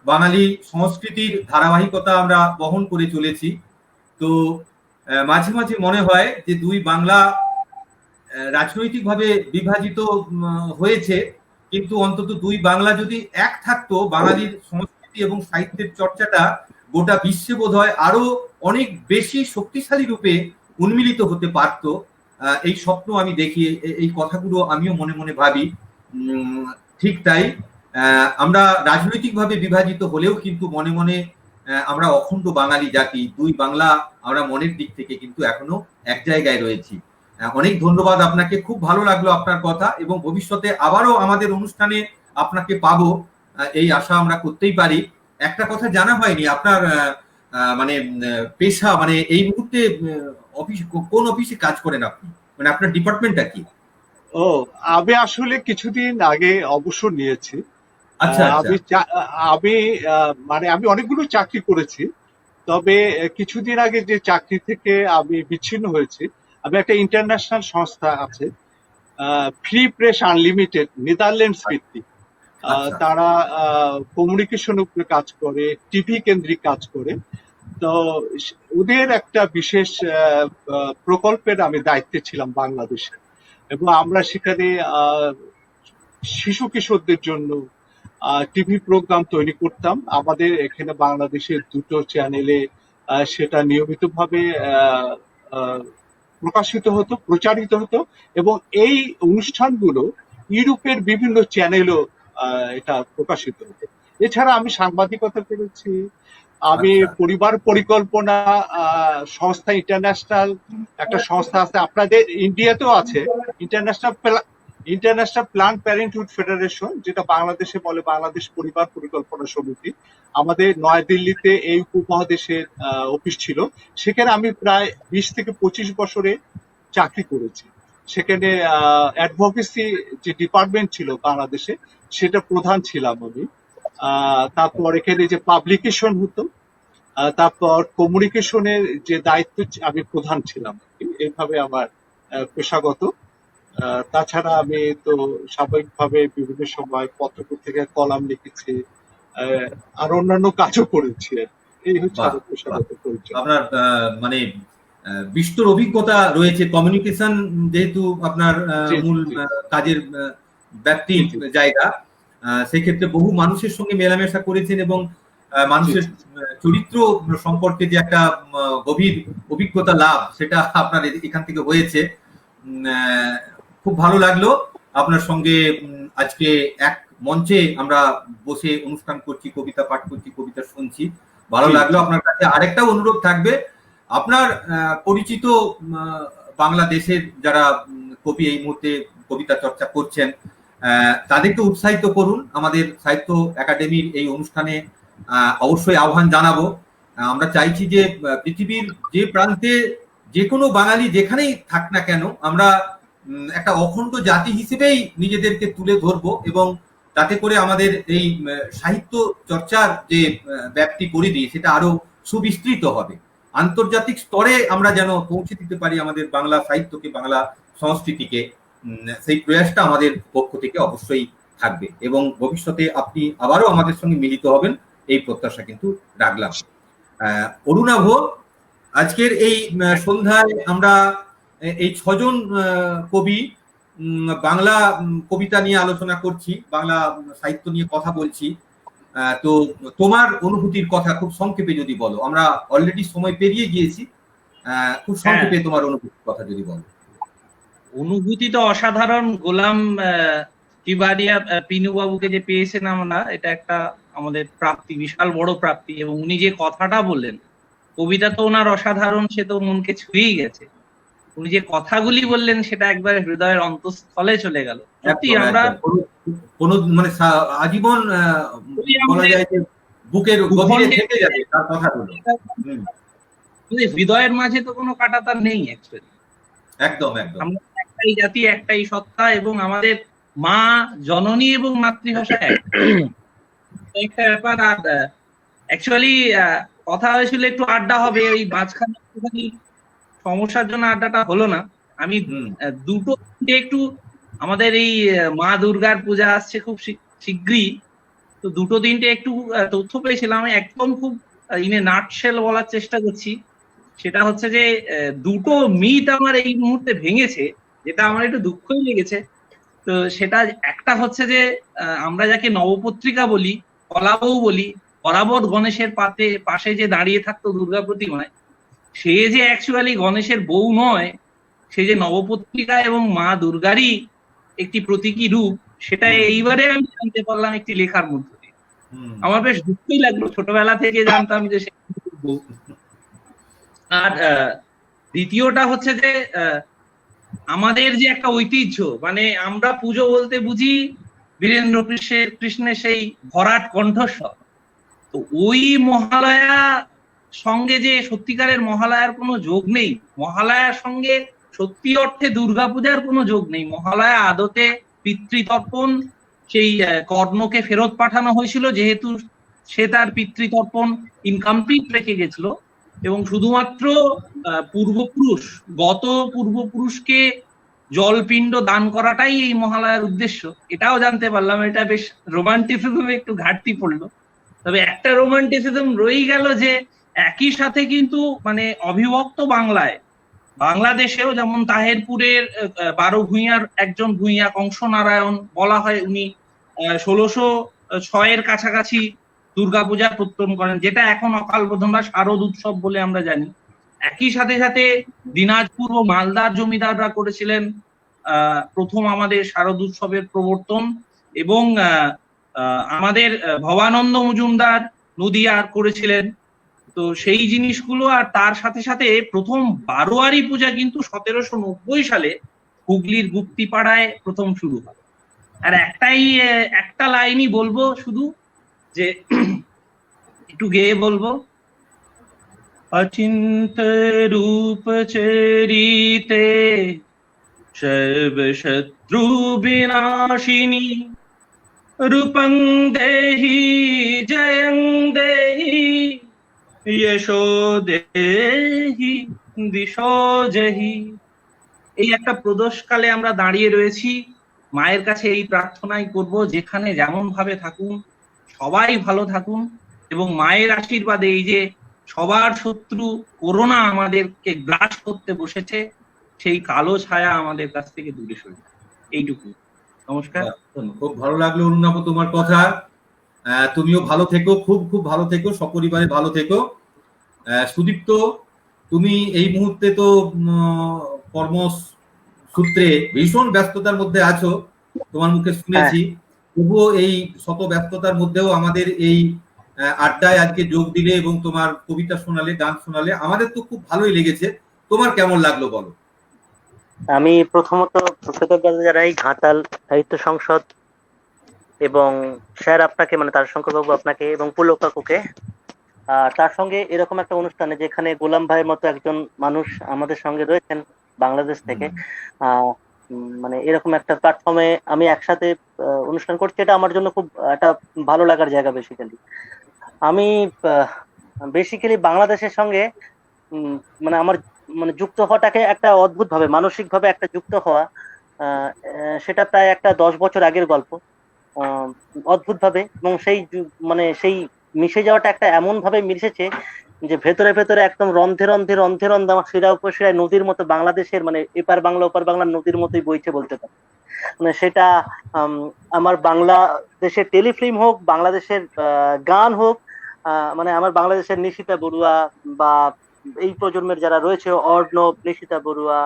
বাঙালি সংস্কৃতির ধারাবাহিকতা আমরা বহন করে চলেছি। তো মাঝে মাঝে মনে হয় যে দুই বাংলা রাজনৈতিকভাবে বিভাজিত হয়েছে, কিন্তু অন্তত দুই বাংলা যদি এক থাকতো, বাঙালির সংস্কৃতি এবং সাহিত্যের চর্চাটা গোটা বিশ্বে বোধহয় আরো অনেক বেশি শক্তিশালী রূপে উন্মিলিত হতে পারত। এই স্বপ্ন আমি দেখি, এই কথাগুলো আমিও মনে মনে ভাবি। ঠিক তাই, আমরা রাজনৈতিকভাবে বিভাজিত হলেও কিন্তু মনে মনে আমরা অখণ্ড বাঙালি জাতি, দুই বাংলা আমরা মনের দিক থেকে কিন্তু এখনো এক জায়গায় রয়েছি। অনেক ধন্যবাদ আপনাকে, খুব ভালো লাগলো আপনার কথা, এবং ভবিষ্যতে আবারও আমাদের অনুষ্ঠানে আপনাকে পাবো এই আশা আমরা করতেই পারি। একটা কথা জানা হয়নি, আপনার মানে পেশা, মানে এই মুহূর্তে অফিস, কোন অফিসে কাজ করেন আপনি, মানে আপনার ডিপার্টমেন্টটা কি? ও, আমি আসলে কিছুদিন আগে অবসর নিয়েছি। আচ্ছা, আমি মানে আমি অনেকগুলো চাকরি করেছি, তবে কিছুদিন আগে যে চাকরি থেকে আমি বিচ্ছিন্ন হয়েছি, আমি একটা ইন্টারন্যাশনাল সংস্থা আছে, ফ্রি প্রেস আনলিমিটেড, নেদারল্যান্ডস ভিত্তিক। তারা কমিউনিকেশন উপরে কাজ করে, টিভি কেন্দ্রিক কাজ করে। তো ওদের একটা বিশেষ প্রকল্পের আমি দায়িত্বে ছিলাম বাংলাদেশে, এবং আমরা সেখানে শিশু কিশোরদের জন্য টিভি প্রোগ্রাম তৈরি করতাম। আমাদের এখানে বাংলাদেশের দুটো চ্যানেলে সেটা নিয়মিতভাবে প্রকাশিত হতো, প্রচারিত হতো, এবং এই অনুষ্ঠানগুলো ইউরোপের বিভিন্ন চ্যানেলও এটা প্রকাশিত হতো। এছাড়া আমি সাংবাদিকতা করেছি, আমি পরিবার পরিকল্পনা সংস্থা, ইন্টারন্যাশনাল একটা সংস্থা আছে, আপনাদের ইন্ডিয়াতেও আছে, ইন্টারন্যাশনাল প্ল্যান প্যারেন্টহুড ফেডারেশন, যেটা বাংলাদেশে বলে বাংলাদেশ পরিবার পরিকল্পনা সমিতি। আমাদের নয়াদিল্লিতে এই উপমহাদেশের অফিস ছিল, সেখানে আমি প্রায় 20 থেকে 25 বছরে চাকরি করেছি। সেখানে অ্যাডভোকেসি যে ডিপার্টমেন্ট ছিল বাংলাদেশে, সেটা প্রধান ছিলাম আমি। তারপর এখানে যে পাবলিকেশন হতো, তারপর কমিউনিকেশনের যে দায়িত্ব আমি প্রধান ছিলাম। এইভাবে আমার পেশাগত। তাছাড়া আমি তো স্বাভাবিকভাবে বিভিন্ন সময় পত্রপত্রিকায় কলাম লিখেছি, আর অন্যান্য কাজও করেছি। এই হচ্ছে আমার পেশাগত পরিচয়। আপনার মানে বিস্তর অভিজ্ঞতা রয়েছে, কমিউনিকেশন যেহেতু আপনার মূল কাজের ব্যক্তির জায়গা, সেক্ষেত্রে বহু মানুষের সঙ্গে মেলামেশা করেছেন, এবং মানুষের চরিত্র সম্পর্কে যে একটা গভীর অভিজ্ঞতা লাভ, সেটা আপনার এখান থেকে হয়েছে। খুব ভালো লাগলো আপনার সঙ্গে আজকে এক মঞ্চে আমরা বসে অনুষ্ঠান করছি, কবিতা পাঠ করছি, কবিতা শুনছি, ভালো লাগলো। আপনার কাছে আরেকটা অনুরোধ থাকবে, আপনার পরিচিত বাংলাদেশের যারা কবি এই মুহূর্তে কবিতা চর্চা করছেন, তাদেরকে উৎসাহিত করুন। আমাদের সাহিত্য একাডেমির এই অনুষ্ঠানে অবশ্যই আহ্বান জানাবো। আমরা চাইছি যে পৃথিবীর যে প্রান্তে যে কোনো বাঙালি যেখানেই থাক না কেন, আমরা একটা অখণ্ড জাতি হিসেবেই নিজেদেরকে তুলে ধরবো, এবং তাতে করে আমাদের এই সাহিত্য চর্চার যে ব্যাপ্তি পরিধি, সেটা আরো সুবিস্তৃত হবে। আন্তর্জাতিক স্তরে আমরা যেন পৌঁছে দিতে পারি আমাদের বাংলা সাহিত্যকে, বাংলা সংস্কৃতিকে, সেই প্রয়াসটা আমাদের পক্ষ থেকে অবশ্যই থাকবে এবং ভবিষ্যতে আপনি আবারও আমাদের সঙ্গে মিলিত হবেন এই প্রত্যাশা কিন্তু রাখলাম। অরুণাভ, আজকের এই সন্ধ্যায় আমরা এই 6 জন কবি বাংলা কবিতা নিয়ে আলোচনা করছি, বাংলা সাহিত্য নিয়ে কথা বলছি। তো তোমার অনুভূতির কথা খুব সংক্ষেপে যদি বলো, আমরা অলরেডি সময় পেরিয়ে গিয়েছি, খুব সংক্ষেপে তোমার অনুভূতির কথা যদি বলো। অনুভূতি তো অসাধারণ। গোলাম কিবারিয়া পিনু বাবুকে যে পেয়েছেন আমরা, এটা একটা আমাদের প্রাপ্তি, বিশাল বড় প্রাপ্তি। এবং উনি যে কথাটা বললেন, কবিতা তো ওনার অসাধারণ, সে তো মনকে ছুঁয়েই গেছে। উনি যে কথাগুলি বললেন সেটা একবারে হৃদয়ের অন্তঃস্থলে চলে গেল। সত্যি আমরা কোনো মানে আজীবন বলা যায় যে বুকের গভীরে থেকে যাবে তার কথাগুলো। হৃদয়ের মাঝে তো কোনো কাঁটাতার নেই অ্যাকচুয়ালি। একদম একদম। আমরা একটাই জাতি, একটাই সত্তা, এবং আমাদের মা জননী এবং মাতৃভাষা একটা ব্যাপার। আর অ্যাকচুয়ালি কথা হয়েছিল একটু আড্ডা হবে, ওই মাঝখানে একটুখানি সমস্যার জন্য আড্ডাটা হলো না। আমি দুটো একটু, আমাদের এই মা দুর্গার পূজা আসছে খুব শীঘ্রই, তো দুটো তিনটে একটু তথ্য পেয়েছিলাম। আমি একদম খুব ইনে নাটশেল বলার চেষ্টা করছি। সেটা হচ্ছে যে দুটো মিথ আমার এই মুহূর্তে ভেঙেছে, যেটা আমার একটু দুঃখই লেগেছে। তো সেটা একটা হচ্ছে যে আমরা যাকে নবপত্রিকা বলি, কলাবউ বলি, বরাবর গণেশের পাশে যে দাঁড়িয়ে থাকতো দুর্গা প্রতিমায়, সে যে অ্যাকচুয়ালি গণেশের বউ নয়, সে যে নবপত্রিকা এবং মা দুর্গারই একটি প্রতীকী রূপ, সেটা এইবারে আমি জানতে পারলাম একটি লেখার মধ্যে দিয়ে। আমার বেশ দুঃখই লাগলো, ছোটবেলা থেকে জানতাম যে সে বউ। আর দ্বিতীয়টা হচ্ছে যে আমাদের যে একটা ঐতিহ্য, মানে আমরা পুজো বলতে বুঝি বীরেন্দ্র কৃষ্ণের সেই ভরাট কণ্ঠস্বর। তো ওই মহালয়া সঙ্গে যে সত্যিকারের মহালয়ার কোনো যোগ নেই, মহালয়ার সঙ্গে সত্যি অর্থে দুর্গাপূজার কোনো যোগ নেই। মহালয়া আদতে পিতৃতর্পণ, সেই কর্ণকে ফেরত পাঠানো হয়েছিল যেহেতু সে তার পিতৃতর্পণ ইনকমপ্লিট রেখে গেছিল, এবং শুধুমাত্র পূর্বপুরুষকে জলপিণ্ড দান করাটাই এই মহালয়ার উদ্দেশ্য। এটাও জানতে পারলাম, এটা বেশ রোমান্টিসিজমে একটু ঘাটতি পড়লো। তবে একটা রোমান্টিসিজম রয়েই গেল যে একই সাথে কিন্তু মানে অবিভক্ত বাংলাদেশেও যেমন তাহেরপুরের 12 ভূঁইয়ার একজন ভূঁইয়া কংসনারায়ণ বলা হয়, উনি 1606 কাছাকাছি দুর্গাপূজা প্রত্যয়ন করেন, যেটা এখন অকাল বোধন বা শারদ উৎসব বলে আমরা জানি। একই সাথে সাথে দিনাজপুর ও মালদার জমিদাররা করেছিলেন প্রথম আমাদের শারদ উৎসবের প্রবর্তন, এবং আমাদের ভবানন্দ মজুমদার নদিয়ার করেছিলেন। তো সেই জিনিসগুলো, আর তার সাথে সাথে প্রথম বারোয়ারি পূজা কিন্তু 1790 সালে হুগলির গুপ্তিপাড়ায় প্রথম শুরু হয়। আর একটা লাইনই বলবো শুধু, যে একটু গেয়ে বলবো, অচিন্ত রূপ চরিতে সর্ব শত্রু বিনাশিনী রূপং দেহি জয়ং দেহি যশো দেহি দিশো জহি। এই একটা প্রদোষকালে আমরা দাঁড়িয়ে রয়েছি, মায়ের কাছে এই প্রার্থনাই করব, যেখানে যেমন ভাবে থাকুন সবাই ভালো থাকুন, এবং মায়ের আশীর্বাদে এই যে সবার শত্রু করোনা আমাদেরকে গ্রাস করতে বসেছে, সেই কালো ছায়া আমাদের কাছ থেকে দূরে সরে যায়। এইটুকু। নমস্কার। খুব ভালো লাগলো অরুণাভ তোমার কথা। তুমিও ভালো থেকো, খুব খুব ভালো থেকো, সপরিবারে ভালো থেকো। সুদীপ্ত, তুমি এই মুহূর্তে তো কর্মসূত্রে ভীষণ ব্যস্ততার মধ্যে আছো, তোমার মুখে শুনেছি। তবুও এই শত ব্যস্ততার মধ্যেও আমাদের এই আড্ডায় আজকে যোগ দিলে এবং তোমার কবিতা শোনালে, গান শোনালে, আমাদের তো খুব ভালোই লেগেছে। তোমার কেমন লাগলো বলো? আমি প্রথমত কৃতজ্ঞতা জানাই ঘাটাল সাহিত্য সংসদ এবং স্যার আপনাকে, মানে তারাশঙ্কর বাবু আপনাকে, এবং পুলক কাকুকে। তার সঙ্গে এরকম একটা অনুষ্ঠানে যেখানে গোলাম ভাইয়ের মতো একজন মানুষ আমাদের সঙ্গে রয়েছেন বাংলাদেশ থেকে, মানে এরকম একটা প্ল্যাটফর্মে আমি একসাথে অনুষ্ঠান করছি, এটা আমার জন্য খুব একটা ভালো লাগার জায়গা। বেসিক্যালি বাংলাদেশের সঙ্গে মানে আমার মানে যুক্ত হওয়াটাকে একটা অদ্ভুত ভাবে মানসিক ভাবে একটা যুক্ত হওয়া, সেটা প্রায় একটা 10 বছর আগের গল্প। অদ্ভুত ভাবে, এবং সেই মানে সেই মিশে যাওয়াটা একটা এমন ভাবে মিশেছে যে ভেতরে ভেতরে একদম রন্ধে রন্ধে রন্ধে রন্ধে আমার শিরা উপশিরায় নদীর মতো বাংলাদেশের মানে এপার বাংলা ওপার বাংলা নদীর মতোই বইছে বলতে পারে। মানে সেটা আমার বাংলাদেশের টেলিফিল্ম হোক, বাংলাদেশের গান হোক, মানে আমার বাংলাদেশের নিশিতা বড়ুয়া বা এই প্রজন্মের যারা রয়েছে, অর্ণব, নিশিতা বড়ুয়া,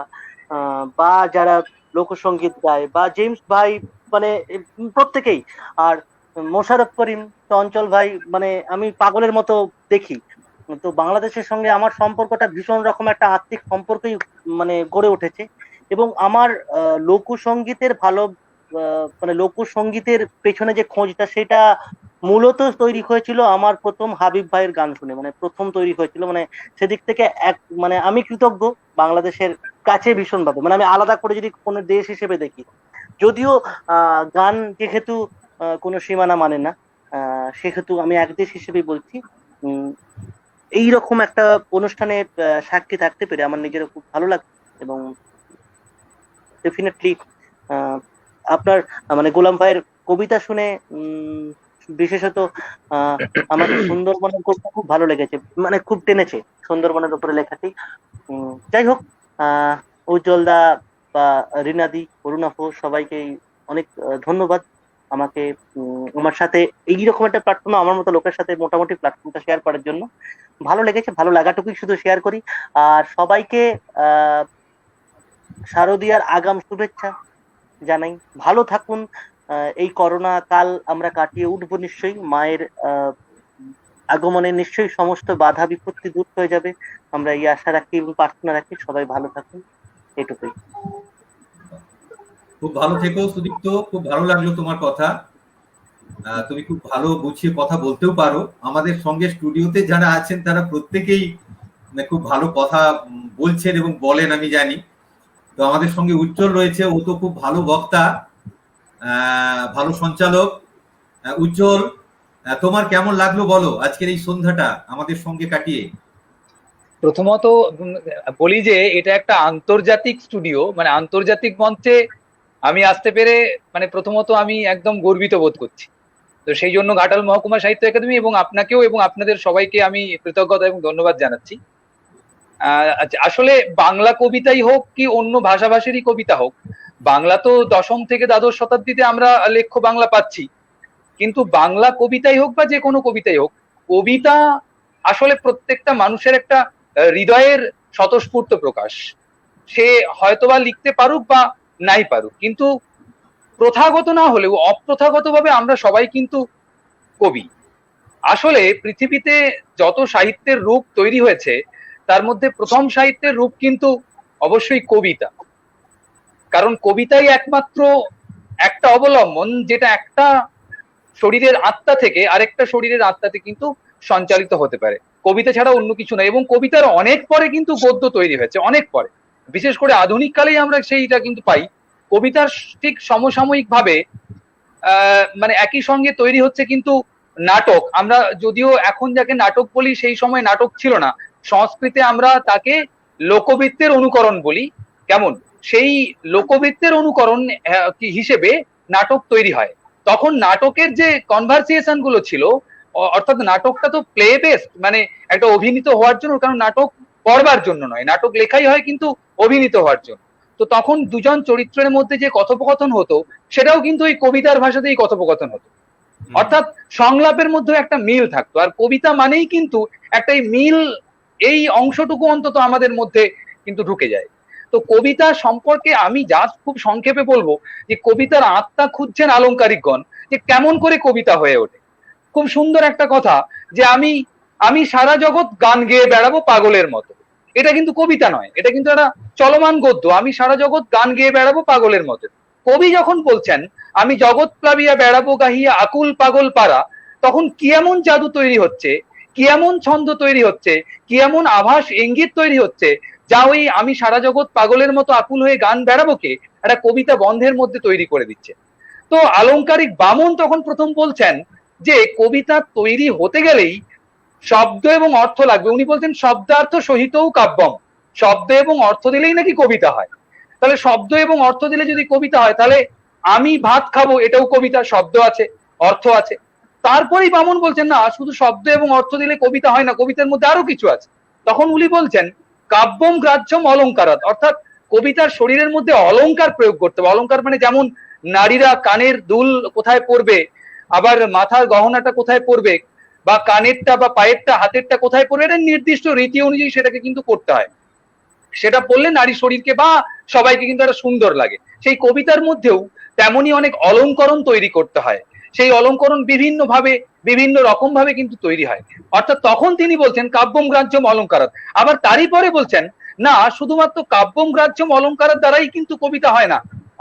বা যারা লোকসঙ্গীত গায়, বা জেমস ভাই, মানে প্রত্যেকেই, আর মোশাররফ করিম, চঞ্চল ভাই, মানে আমি পাগলের মতো দেখি। তো বাংলাদেশের সঙ্গে আমার সম্পর্কটা ভীষণ রকম একটা আত্মিক সম্পর্কই মানে গড়ে উঠেছে। এবং আমার লোকসঙ্গীতের ভালো মানে লোকসঙ্গীতের পেছনে যে খোঁজটা, সেটা মূলত তৈরি হয়েছিল আমার প্রথম হাবিব ভাইয়ের গান শুনে, মানে প্রথম তৈরি হয়েছিল। মানে সেদিক থেকে এক মানে আমি কৃতজ্ঞ বাংলাদেশের কাছে ভীষণ ভাবে। মানে আমি আলাদা করে যদি কোনো দেশ হিসেবে দেখি, যদিও গান যেহেতু কোনো সীমানা মানে না, সেহেতু আমি এক দেশ হিসেবেই বলছি। এইরকম একটা অনুষ্ঠানে সাক্ষী থাকতে পেরে আমার নিজেরও খুব ভালো লাগে। এবং ডেফিনেটলি আপনার মানে গোলাম ভাইয়ের কবিতা শুনে বিশেষত আমাদের সুন্দরবনের কবিতা খুব ভালো লেগেছে, মানে খুব টেনেছে সুন্দরবনের উপরে লেখাটি। যাই হোক, উজ্জ্বলদা বা রিনাদি, অরুণাফ, সবাইকে অনেক ধন্যবাদ আমাকে আমার সাথে এইরকম একটা প্ল্যাটফর্মে আমার মতো লোকের সাথে মোটামুটি প্ল্যাটফর্মটা শেয়ার করার জন্য। ভালো লেগেছে, ভালো লাগাটুকুই শুধু শেয়ার করি। আর সবাইকে শারদীয়ার আগাম শুভেচ্ছা জানাই। ভালো থাকুন। এই করোনা কাল আমরা কাটিয়ে উঠবো নিশ্চয়ই। মায়ের আগমনে নিশ্চয়ই সমস্ত বাধা বিপত্তি দূর হয়ে যাবে, আমরা এই আশা রাখি এবং প্রার্থনা রাখি। সবাই ভালো থাকুন, এটুকুই। খুব ভালো থেকো সুদীপ্ত, খুব ভালো লাগলো তোমার কথা। তুমি খুব ভালো গুছিয়ে কথা বলতেও পারো। আমাদের সঙ্গে স্টুডিওতে যারা আছেন তারা প্রত্যেকেই খুব ভালো কথা বলছেন এবং বলেন, আমি জানি। তো আমাদের সঙ্গে উজ্জ্বল রয়েছে, ও তো খুব ভালো বক্তা, ভালো সঞ্চালক। উজ্জ্বল, তোমার কেমন লাগলো বলো আজকের এই সন্ধ্যাটা আমাদের সঙ্গে কাটিয়ে? প্রথমত বলি যে এটা একটা আন্তর্জাতিক স্টুডিও, মানে আন্তর্জাতিক মঞ্চে আমি আসতে পেরে মানে প্রথমত আমি একদম গর্বিত বোধ করছি। তো সেই জন্য ঘাটাল মহকুমা সাহিত্য একাডেমি এবং আপনাকেও এবং আপনাদের সবাইকে আমি কৃতজ্ঞতা এবং ধন্যবাদ জানাচ্ছি। আসলে বাংলা কবিতাই হোক কি অন্য ভাষাভাষীরই কবিতা হোক, বাংলা তো দশম থেকে দ্বাদশ শতাব্দীতে আমরা লেখ্য বাংলা পাচ্ছি, কিন্তু বাংলা কবিতাই হোক বা যে কোনো কবিতাই হোক, কবিতা আসলে প্রত্যেকটা মানুষের একটা হৃদয়ের স্বতঃস্ফূর্ত প্রকাশ। সে হয়তোবা লিখতে পারুক বা নাই পারুক, কিন্তু প্রথাগত না হলেও অপ্রথাগত ভাবে আমরা সবাই কিন্তু কবি। আসলে পৃথিবীতে যত সাহিত্যের রূপ তৈরি হয়েছে তার মধ্যে প্রথম সাহিত্যের রূপ কিন্তু অবশ্যই কবিতা। কারণ কবিতাই একমাত্র একটা অবলম্বন যেটা একটা শরীরের আত্মা থেকে আরেকটা শরীরের আত্মাতে কিন্তু সঞ্চালিত হতে পারে। কবিতা ছাড়া অন্য কিছু নয়। এবং কবিতার অনেক পরে কিন্তু গদ্য তৈরি হয়েছে, অনেক পরে, বিশেষ করে আধুনিক কালেই আমরা সেইটা কিন্তু পাই। কবিতার ঠিক সমসাময়িক ভাবে মানে একই সঙ্গে তৈরি হচ্ছে কিন্তু নাটক। আমরা যদিও এখন যাকে নাটক বলি সেই সময় নাটক ছিল না, সংস্কৃতে আমরা তাকে লোকবৃত্তের অনুকরণ বলি। কেমন সেই লোকবৃত্তের অনুকরণ হিসেবে নাটক তৈরি হয়। তখন নাটকের যে কনভারসিয়েশন গুলো ছিল, অর্থাৎ নাটকটা তো প্লে বেসড, মানে একটা অভিনীত হওয়ার জন্য, কারণ নাটক পড়বার জন্য নয়, নাটক লেখাই হয় কিন্তু অভিনীত হওয়ার জন্য। তো তখন দুজন চরিত্রের মধ্যে যে কথোপকথন হতো সেটাও কিন্তু ওই কবিতার ভাষাতেই কথোপকথন হতো। অর্থাৎ সংলাপের মধ্যে একটা মিল থাকতো। আর কবিতা মানেই কিন্তু একটা মিল, এই অংশটুকু অন্তত আমাদের মধ্যে কিন্তু ঢুকে যায়। তো কবিতা সম্পর্কে আমি জাস্ট খুব সংক্ষেপে বলবো যে কবিতার আত্মা খুঁজছেন আলংকারিকগণ, যে কেমন করে কবিতা হয়ে ওঠে। খুব সুন্দর একটা কথা যে আমি সারা জগৎ গান গেয়ে বেড়াবো পাগলের মতো, এটা কিন্তু কবিতা নয়, এটা কিন্তু একটা চলমান গদ্য। আমি সারা জগৎ গান গেয়ে বেড়াবো পাগলের মতো। কবি যখন বলছেন আমি জগৎ প্লাবিয়া বেড়াবো গাহিয়া আকুল পাগল পারা, তখন কি এমন জাদু তৈরি হচ্ছে, কি এমন ছন্দ তৈরি হচ্ছে, কি এমন আভাস ইঙ্গিত তৈরি হচ্ছে, যা ওই আমি সারা জগৎ পাগলের মতো আকুল হয়ে গান বেড়াবোকে একটা কবিতা বন্ধের মধ্যে তৈরি করে দিচ্ছে। তো আলংকারিক বামন তখন প্রথম বলছেন যে কবিতা তৈরি হতে গেলেই শব্দ এবং অর্থ লাগবে। উনি বলছেন শব্দার্থ সহিতও কাব্যম, শব্দ এবং অর্থ দিলেই নাকি কবিতা হয়। তাহলে শব্দ এবং অর্থ দিলে যদি কবিতা হয়, তাহলে আমি ভাত খাবো এটাও কবিতা, শব্দ আছে অর্থ আছে। তারপরেই বামন বলছেন না, শুধু শব্দ এবং অর্থ দিলে কবিতা হয় না, কবিতার মধ্যে আরো কিছু আছে। তখন উনি বলছেন কাব্যম গ্রাহ্যম অলঙ্কারাৎ, অর্থাৎ কবিতার শরীরের মধ্যে অলংকার প্রয়োগ করতে হবে। অলংকার মানে যেমন নারীরা কানের দুল কোথায় পরবে, আবার মাথার গহনাটা কোথায় পরবে, বা কানেরটা বা পায়েরটা হাতেরটা কোথায় পরবে, এটা নির্দিষ্ট রীতি অনুযায়ী সেটাকে কিন্তু করতে হয়। সেটা পড়লে নারী শরীরকে বা সবাইকে কিন্তু একটা সুন্দর লাগে। সেই কবিতার মধ্যেও তেমনই অনেক অলংকরণ তৈরি করতে হয়। সেই অলংকরণ বিভিন্ন ভাবে বিভিন্ন রকম ভাবে কিন্তু তৈরি হয়। অর্থাৎ তখন তিনি বলছেন কাব্যম গ্রাহ্যম অলঙ্কারাৎ। আবার তারই পরে বলছেন না, শুধুমাত্র কাব্যম গ্রাহ্যম অলঙ্কারের দ্বারাই কিন্তু কবিতা হয় না।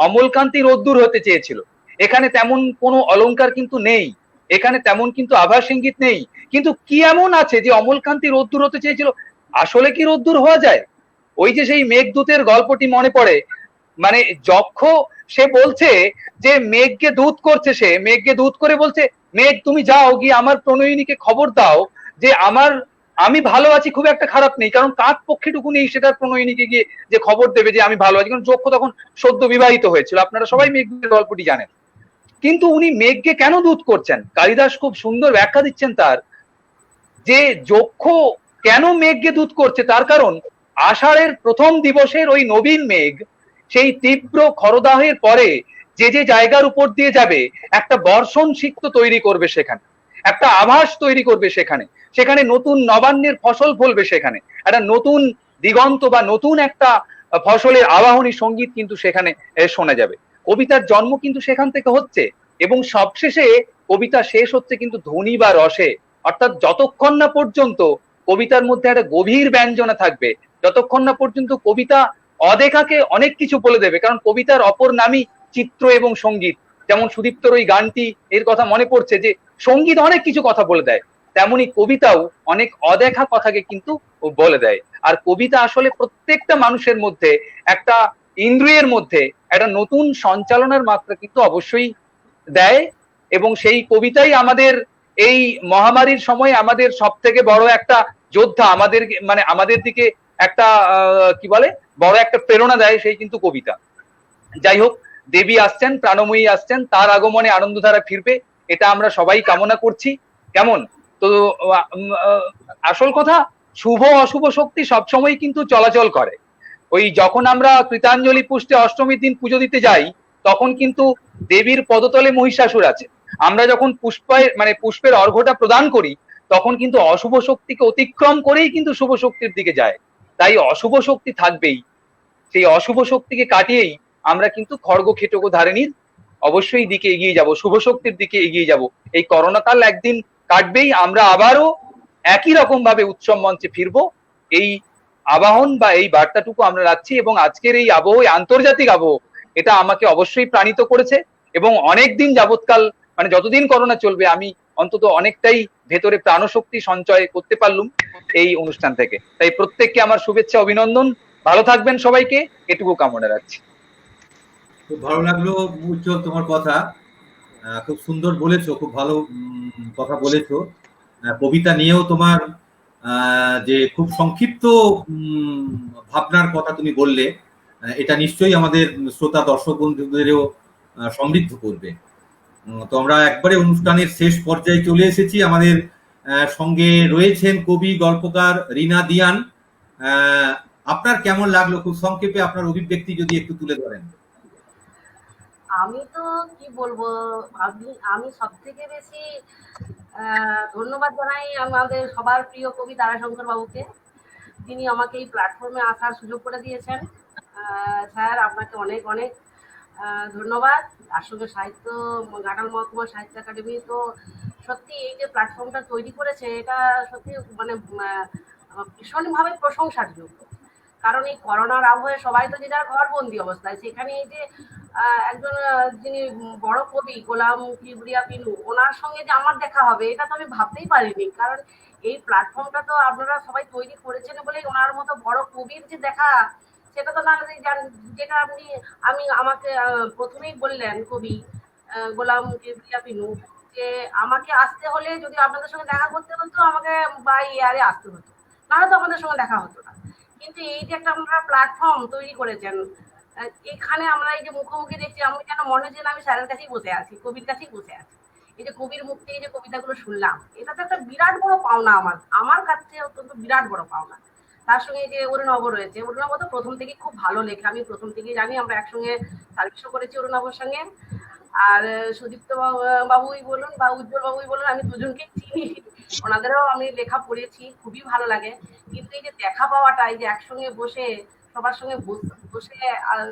অমলকান্তি রোদ্দুর হতে চেয়েছিল, এখানে তেমন কোনো অলংকার কিন্তু নেই, এখানে তেমন কিন্তু আভাস ইঙ্গিত নেই। কিন্তু কি এমন আছে যে অমলকান্তি রোদ্দুর হতে চেয়েছিল? আসলে কি রোদ্দুর হওয়া যায়? ওই যে সেই মেঘদূতের গল্পটি মনে পড়ে, মানে যক্ষ সে বলছে যে মেঘকে দূত করছে, সে মেঘকে দূত করে বলছে মেঘ তুমি যাও গিয়ে আমার প্রণয়িনীকে খবর দাও যে আমি ভালো আছি, খুব একটা খারাপ নেই। কারণ কাক পক্ষীটুকু নেই সেটার প্রণয়িনীকে গিয়ে যে খবর দেবে যে আমি ভালো আছি, কারণ যক্ষ তখন সদ্য বিবাহিত হয়েছিল, আপনারা সবাই মেঘদূতের গল্পটি জানেন। কিন্তু উনি মেঘকে কেন দূত করছেন, কালিদাস খুব সুন্দর ব্যাখ্যা দিচ্ছেন তার, যে যক্ষ কেন মেঘকে দূত করছে, তার কারণ আষাঢ়ের প্রথম দিবসের ওই নবীন মেঘ সেই তীব্র খরদাহের পরে যে যে জায়গার উপর দিয়ে যাবে একটা বর্ষণ সিক্ত তৈরি করবে, সেখানে একটা আভাস তৈরি করবে, সেখানে সেখানে নতুন নবান্নের ফসল ফলবে, সেখানে একটা নতুন দিগন্ত বা নতুন একটা ফসলের আবাহনী সঙ্গীত কিন্তু সেখানে শোনা যাবে। কবিতার জন্ম কিন্তু সেখান থেকে হচ্ছে, এবং সবশেষে কবিতা শেষ হচ্ছে কিন্তু ধ্বনি বা রসে। অর্থাৎ যতক্ষণ না পর্যন্ত কবিতার মধ্যে একটা গভীর ব্যঞ্জনা থাকবে, যতক্ষণ না পর্যন্ত কবিতা অদেখাকে অনেক কিছু বলে দেবে। কারণ কবিতার অপর নামই চিত্র এবং সঙ্গীত। যেমন সুদীপ্তর ওই গানটি এর কথা মনে পড়ছে যে সঙ্গীত অনেক কিছু কথা বলে দেয়, তেমনি কবিতাও অনেক অদেখা কথাকে কিন্তু বলে দেয়। আর কবিতা আসলে প্রত্যেকটা মানুষের মধ্যে একটা ইন্দ্রিয়ের মধ্যে একটা নতুন সঞ্চালনের মাত্রা কিন্তু অবশ্যই দেয়। এবং সেই কবিতাই আমাদের এই মহামারীর সময় আমাদের সব থেকে বড় একটা যোদ্ধা, আমাদের মানে আমাদের দিকে একটা কি বলে বড় একটা প্রেরণা দেয়, সেই কিন্তু কবিতা। যাই হোক, দেবী আসছেন, প্রাণময়ী আসছেন, তার আগমনে আনন্দধারা ফিরবে, এটা আমরা সবাই কামনা করছি। কেমন তো আসল কথা, শুভ অশুভ শক্তি সবসময় কিন্তু চলাচল করে। ওই যখন আমরা কৃতাঞ্জলি পুষ্টে অষ্টমীর দিন পুজো দিতে যাই, তখন কিন্তু দেবীর পদতলে মহিষাসুর আছে। আমরা যখন পুষ্পের অর্ঘ্যটা প্রদান করি, তখন কিন্তু অশুভ শক্তিকে অতিক্রম করেই কিন্তু শুভ শক্তির দিকে যায়। তাই অশুভ শক্তি থাকবেই, সেই অশুভ শক্তিকে কাটিয়েই আমরা কিন্তু খড়গ খেটগ ধারিণীর অবশ্যই দিকে এগিয়ে যাব, শুভ শক্তির দিকে এগিয়ে যাব। এই করোনা কাল একদিন কাটবেই, আমরা আবারও একই রকম ভাবে উৎসব মঞ্চে ফিরবো, এই আবাহন বা এই বার্তাটুকু আমরা রাখছি। এবং আজকের এই আবহ, আন্তর্জাতিক আবহ, এটা আমাকে অবশ্যই প্রাণিত করেছে। এবং অনেক দিন যাবৎকাল, মানে যতদিন করোনা চলবে, আমি অন্তত অনেকটাই ভেতরে প্রাণশক্তি সঞ্চয় করতে পারলুম এই অনুষ্ঠান থেকে। তাই প্রত্যেককে আমার শুভেচ্ছা, অভিনন্দন। ভালো থাকবেন সবাইকে, এটুকু কামনা রাখছি। খুব ভালো লাগলো উজ্জ্বল তোমার কথা, খুব সুন্দর বলেছো, খুব ভালো কথা বলেছো। কবিতা নিয়েও তোমার যে খুব সংক্ষিপ্ত ভাবনার কথা তুমি বললে, এটা নিশ্চয়ই আমাদের শ্রোতা দর্শক বন্ধুদেরও সমৃদ্ধ করবে। তো আমরা একবারে অনুষ্ঠানের শেষ পর্যায়ে চলে এসেছি। আমাদের সঙ্গে রয়েছেন কবি গল্পকার রীনা দিয়ান। আপনার কেমন লাগলো, খুব সংক্ষেপে আপনার অভিব্যক্তি যদি একটু তুলে ধরেন। আমি তো কি বলবো, আমি সব থেকে বেশি ধন্যবাদ জানাই আমাদের সবার প্রিয় কবি তারাশঙ্কর বাবুকে। তিনি আমাকে এই প্ল্যাটফর্মে আসার সুযোগ করে দিয়েছেন। স্যার, আপনাকে অনেক অনেক ধন্যবাদ। তার সঙ্গে ঘাটাল মহকুমা সাহিত্য একাডেমি তো সত্যি এই যে প্ল্যাটফর্মটা তৈরি করেছে, এটা সত্যি মানে ভীষণভাবে প্রশংসার যোগ্য। কারণ এই করোনার আবহে সবাই তো যে যার ঘরবন্দি অবস্থায়, সেখানে এই যে একজন যিনি বড় কবি গোলাম কিবরিয়া পিনু, ওনার সঙ্গে যে আমার দেখা হবে, এটা তো আমি ভাবতেই পারিনি। কারণ এই প্ল্যাটফর্মটা তো আপনারা সবাই তৈরি করেছেন বলেই ওনার মতো বড় কবির যে দেখা, সেটা তো না, যেটা আমাকে প্রথমেই বললেন কবি গোলাম কিবরিয়া পিনু, যে আমাকে আসতে হলে যদি আপনাদের সঙ্গে দেখা করতে হতো আমাকে বাই এয়ারে আসতে হতো, নাহলে তো আমাদের সঙ্গে দেখা হতো না। কিন্তু এই যে একটা আপনারা প্ল্যাটফর্ম তৈরি করেছেন, এখানে আমরা এই যে মুখোমুখি দেখছি, আমি যেন মনে হচ্ছে আমি স্যারের কাছেই বসে আছি, কবির কাছেই বসে আছি। এই যে কবির মুখ থেকে যে কবিতাগুলো শুনলাম, এটা তো একটা বিরাট বড় পাওনা আমার কাছে, অত্যন্ত বিরাট বড় পাওনা। তার সঙ্গে যে অরুণাভ রয়েছে, অরুণাভ তো প্রথম থেকে খুব ভালো লেখে, আমি প্রথম থেকেই জানি, আমরা একসঙ্গে সার্ভিসও করেছি অরুণাভর সঙ্গে। আর সুদীপ্ত বাবুই বলুন বা উজ্জ্বল বাবুই বলুন, আমি দুজনকে চিনি, ওনাদেরও আমি লেখা পড়েছি, খুবই ভালো লাগে। কিন্তু এই যে দেখা পাওয়াটা, এই যে একসঙ্গে বসে সবার সঙ্গে বসে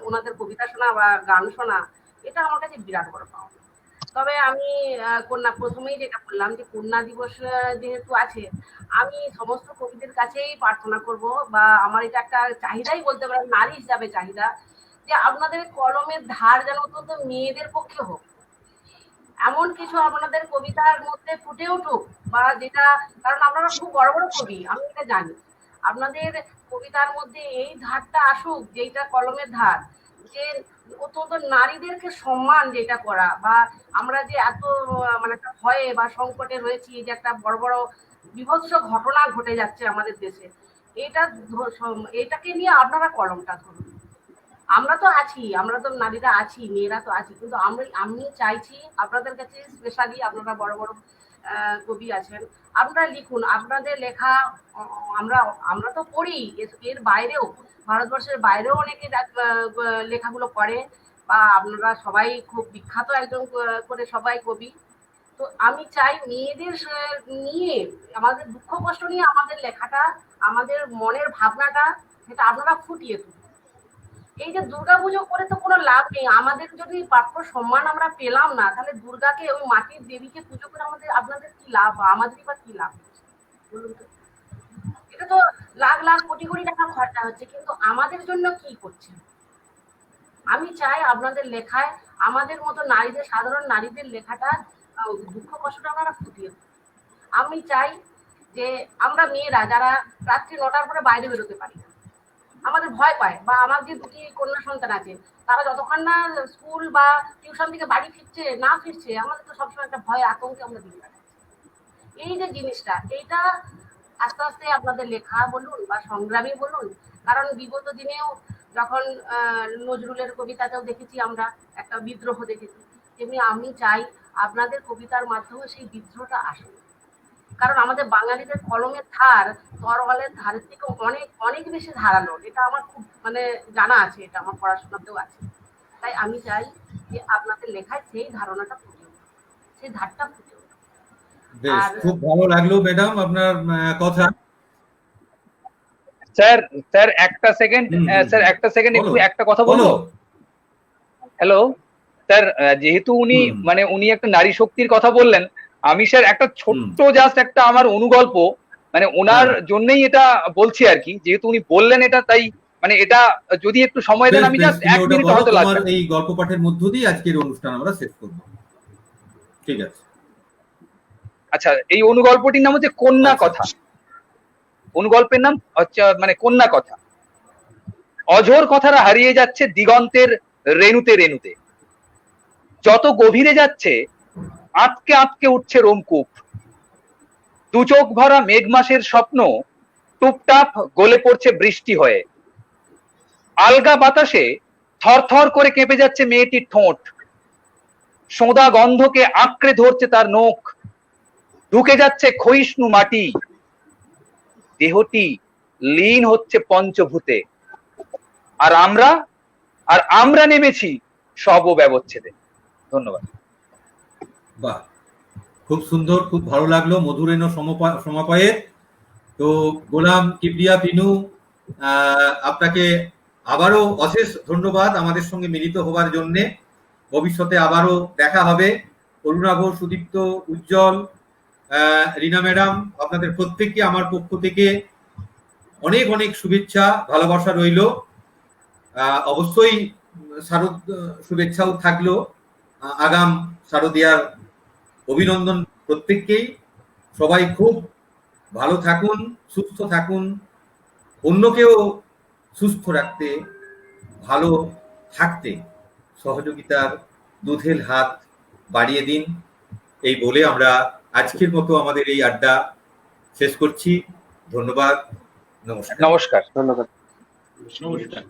ওনাদের কবিতা শোনা বা গান শোনা, এটা আমার কাছে বিরাট বড় পাওয়া। তবে আমি কন্যা প্রথমেই যেটা বললাম যে কন্যা দিবস যেহেতু আছে, আমি সমস্ত কবিদের কাছেই প্রার্থনা করব, বা আমার এটা একটা চাহিদাই বলতে পারেন, নারী হিসাবে চাহিদা, যে আপনাদের কলমের ধার যেন অন্তত মেয়েদের পক্ষে হোক, এমন কিছু আপনাদের কবিতার মধ্যে ফুটে উঠুক, বা যেটা, কারণ আপনারা খুব বড় বড় কবি, আমি এটা জানি, আপনাদের কবিতার মধ্যে এই ধারটা আসুক, যেটা কলমের ধার, যে অন্তত নারীদেরকে সম্মান যেটা করা, বা আমরা যে এত মানে একটা ভয়ে বা সংকটে রয়েছি, যে একটা বড় বড় বিভৎস ঘটনা ঘটে যাচ্ছে আমাদের দেশে, এটাকে নিয়ে আপনারা কলমটা ধরুন। আমরা তো আছি, আমরা তো নারীরা আছি, মেয়েরা তো আছি, কিন্তু আমি চাইছি আপনাদের কাছে স্পেশালি, আপনারা বড় বড় কবি আছেন, আপনারা লিখুন, আপনাদের লেখা আমরা আমরা তো পড়ি, এর বাইরেও, ভারতবর্ষের বাইরেও অনেকে লেখাগুলো পড়ে, বা আপনারা সবাই খুব বিখ্যাত একজন করে সবাই কবি। তো আমি চাই মেয়েদের নিয়ে, আমাদের দুঃখ কষ্ট নিয়ে আমাদের লেখাটা, আমাদের মনের ভাবনাটা, সেটা আপনারা ফুটিয়ে তুলুন। এই যে দুর্গাপুজো করে তো কোনো লাভ নেই, আমাদের যদি প্রাপ্য সম্মান আমরা পেলাম না, তাহলে দুর্গাকে, ওই মাটির দেবীকে পুজো করে আপনাদের কি লাভ, আমাদেরই বা কি লাভ বলুন তো? এটা তো লাখ লাখ কোটি কোটি টাকা খরচা হচ্ছে, কিন্তু আমাদের জন্য কি করছে? আমি চাই আপনাদের লেখায় আমাদের মতো নারীদের, সাধারণ নারীদের লেখাটা, দুঃখ কষ্টটা আপনারা ফুটিয়ে। আমি চাই যে আমরা মেয়েরা যারা রাত্রি 9টার পরে বাইরে বেরোতে পারি না, আমাদের ভয় পায়, বা আমার যে দুটি কন্যা সন্তান আছে, তারা যতক্ষণ না স্কুল বা টিউশন থেকে বাড়ি ফিরছে আমাদের তো সবসময় একটা ভয়, আতঙ্কে আমরা দিন কাটাচ্ছি। এই যে জিনিসটা, এইটা আস্তে আস্তে আপনাদের লেখা বলুন বা সংগ্রামী বলুন, কারণ বিগত দিনেও যখন নজরুলের কবিতাতেও দেখেছি আমরা একটা বিদ্রোহ দেখেছি, তেমনি আমি চাই আপনাদের কবিতার মাধ্যমে সেই বিদ্রোহটা আসুক। কারণ আমাদের বাঙালিদের কলমের ধার তরোয়ালের ধারের থেকে অনেক অনেক বেশি ধারালো, এটা আমার খুব মানে জানা আছে, এটা আমার পড়াশোনাতেও আছে। তাই আমি চাই যে আপনাদের লেখায় সেই ধারণাটা ফুটে উঠুক, সেই ধারটা ফুটে উঠুক। বেশ, খুব ভালো লাগলো ম্যাডাম আপনার কথা। স্যার স্যার একটা সেকেন্ড, স্যার একটা সেকেন্ড, একটু একটা কথা বলবো। হ্যালো স্যার, যেহেতু উনি মানে উনি একটা নারী শক্তির কথা বললেন, আমি স্যার একটা ছোট্ট জাস্ট একটা আমার অনুগল্প, মানে ওনার জন্যই এটা বলছি আর কি, যেহেতু উনি বললেন এটা, তাই মানে এটা যদি একটু সময় দেন, আমি জাস্ট 1 মিনিট হয়তো লাগবে। এই গল্প পাঠের মধ্য দিয়ে আজকের অনুষ্ঠান আমরা শেষ করব, ঠিক আছে? আচ্ছা, এই অনুগল্পটির নাম হচ্ছে কন্যা কথা। অনুগল্পের নাম হচ্ছে মানে কন্যা কথা। অঝোর কথারা হারিয়ে যাচ্ছে দিগন্তের রেণুতে রেণুতে, যত গভীরে যাচ্ছে আটকে আটকে উঠছে রোমকূপ। দু চোখ ভরা মেঘ মাসের স্বপ্ন টুপটাপ গলে পড়ছে বৃষ্টি হয়ে। আলগা বাতাসে থরথর করে কেঁপে যাচ্ছে মেয়েটির ঠোঁট। সোঁদা গন্ধকে আঁকড়ে ধরছে তার নখ। ঢুকে যাচ্ছে ক্ষয়িষ্ণু মাটি। দেহটি লীন হচ্ছে পঞ্চভূতে। আর আমরা নেমেছি সব ব্যবচ্ছেদে। ধন্যবাদ। বাহ, খুব সুন্দর, খুব ভালো লাগলো, মধুরেণ সমাপয়ে। তো গোলাম কিবরিয়া পিনু, আপনাকে আবারও অশেষ ধন্যবাদ আমাদের সঙ্গে মিলিত হবার জন্য। ভবিষ্যতে আবারও দেখা হবে। অরুণাভ, সুদীপ্ত, উজ্জ্বল, রিনা ম্যাডাম, আপনাদের প্রত্যেককে আমার পক্ষ থেকে অনেক অনেক শুভেচ্ছা, ভালোবাসা রইল। অবশ্যই শারদ শুভেচ্ছাও থাকলো, আগাম শারদিয়ার অভিনন্দন প্রত্যেককেই। সবাই খুব ভালো থাকুন, সুস্থ থাকুন, অন্যকেও সুস্থ রাখতে, ভালো থাকতে সহযোগিতার দুধের হাত বাড়িয়ে দিন। এই বলে আমরা আজকের মতো আমাদের এই আড্ডা শেষ করছি। ধন্যবাদ, নমস্কার। নমস্কার। ধন্যবাদ। নমস্কার।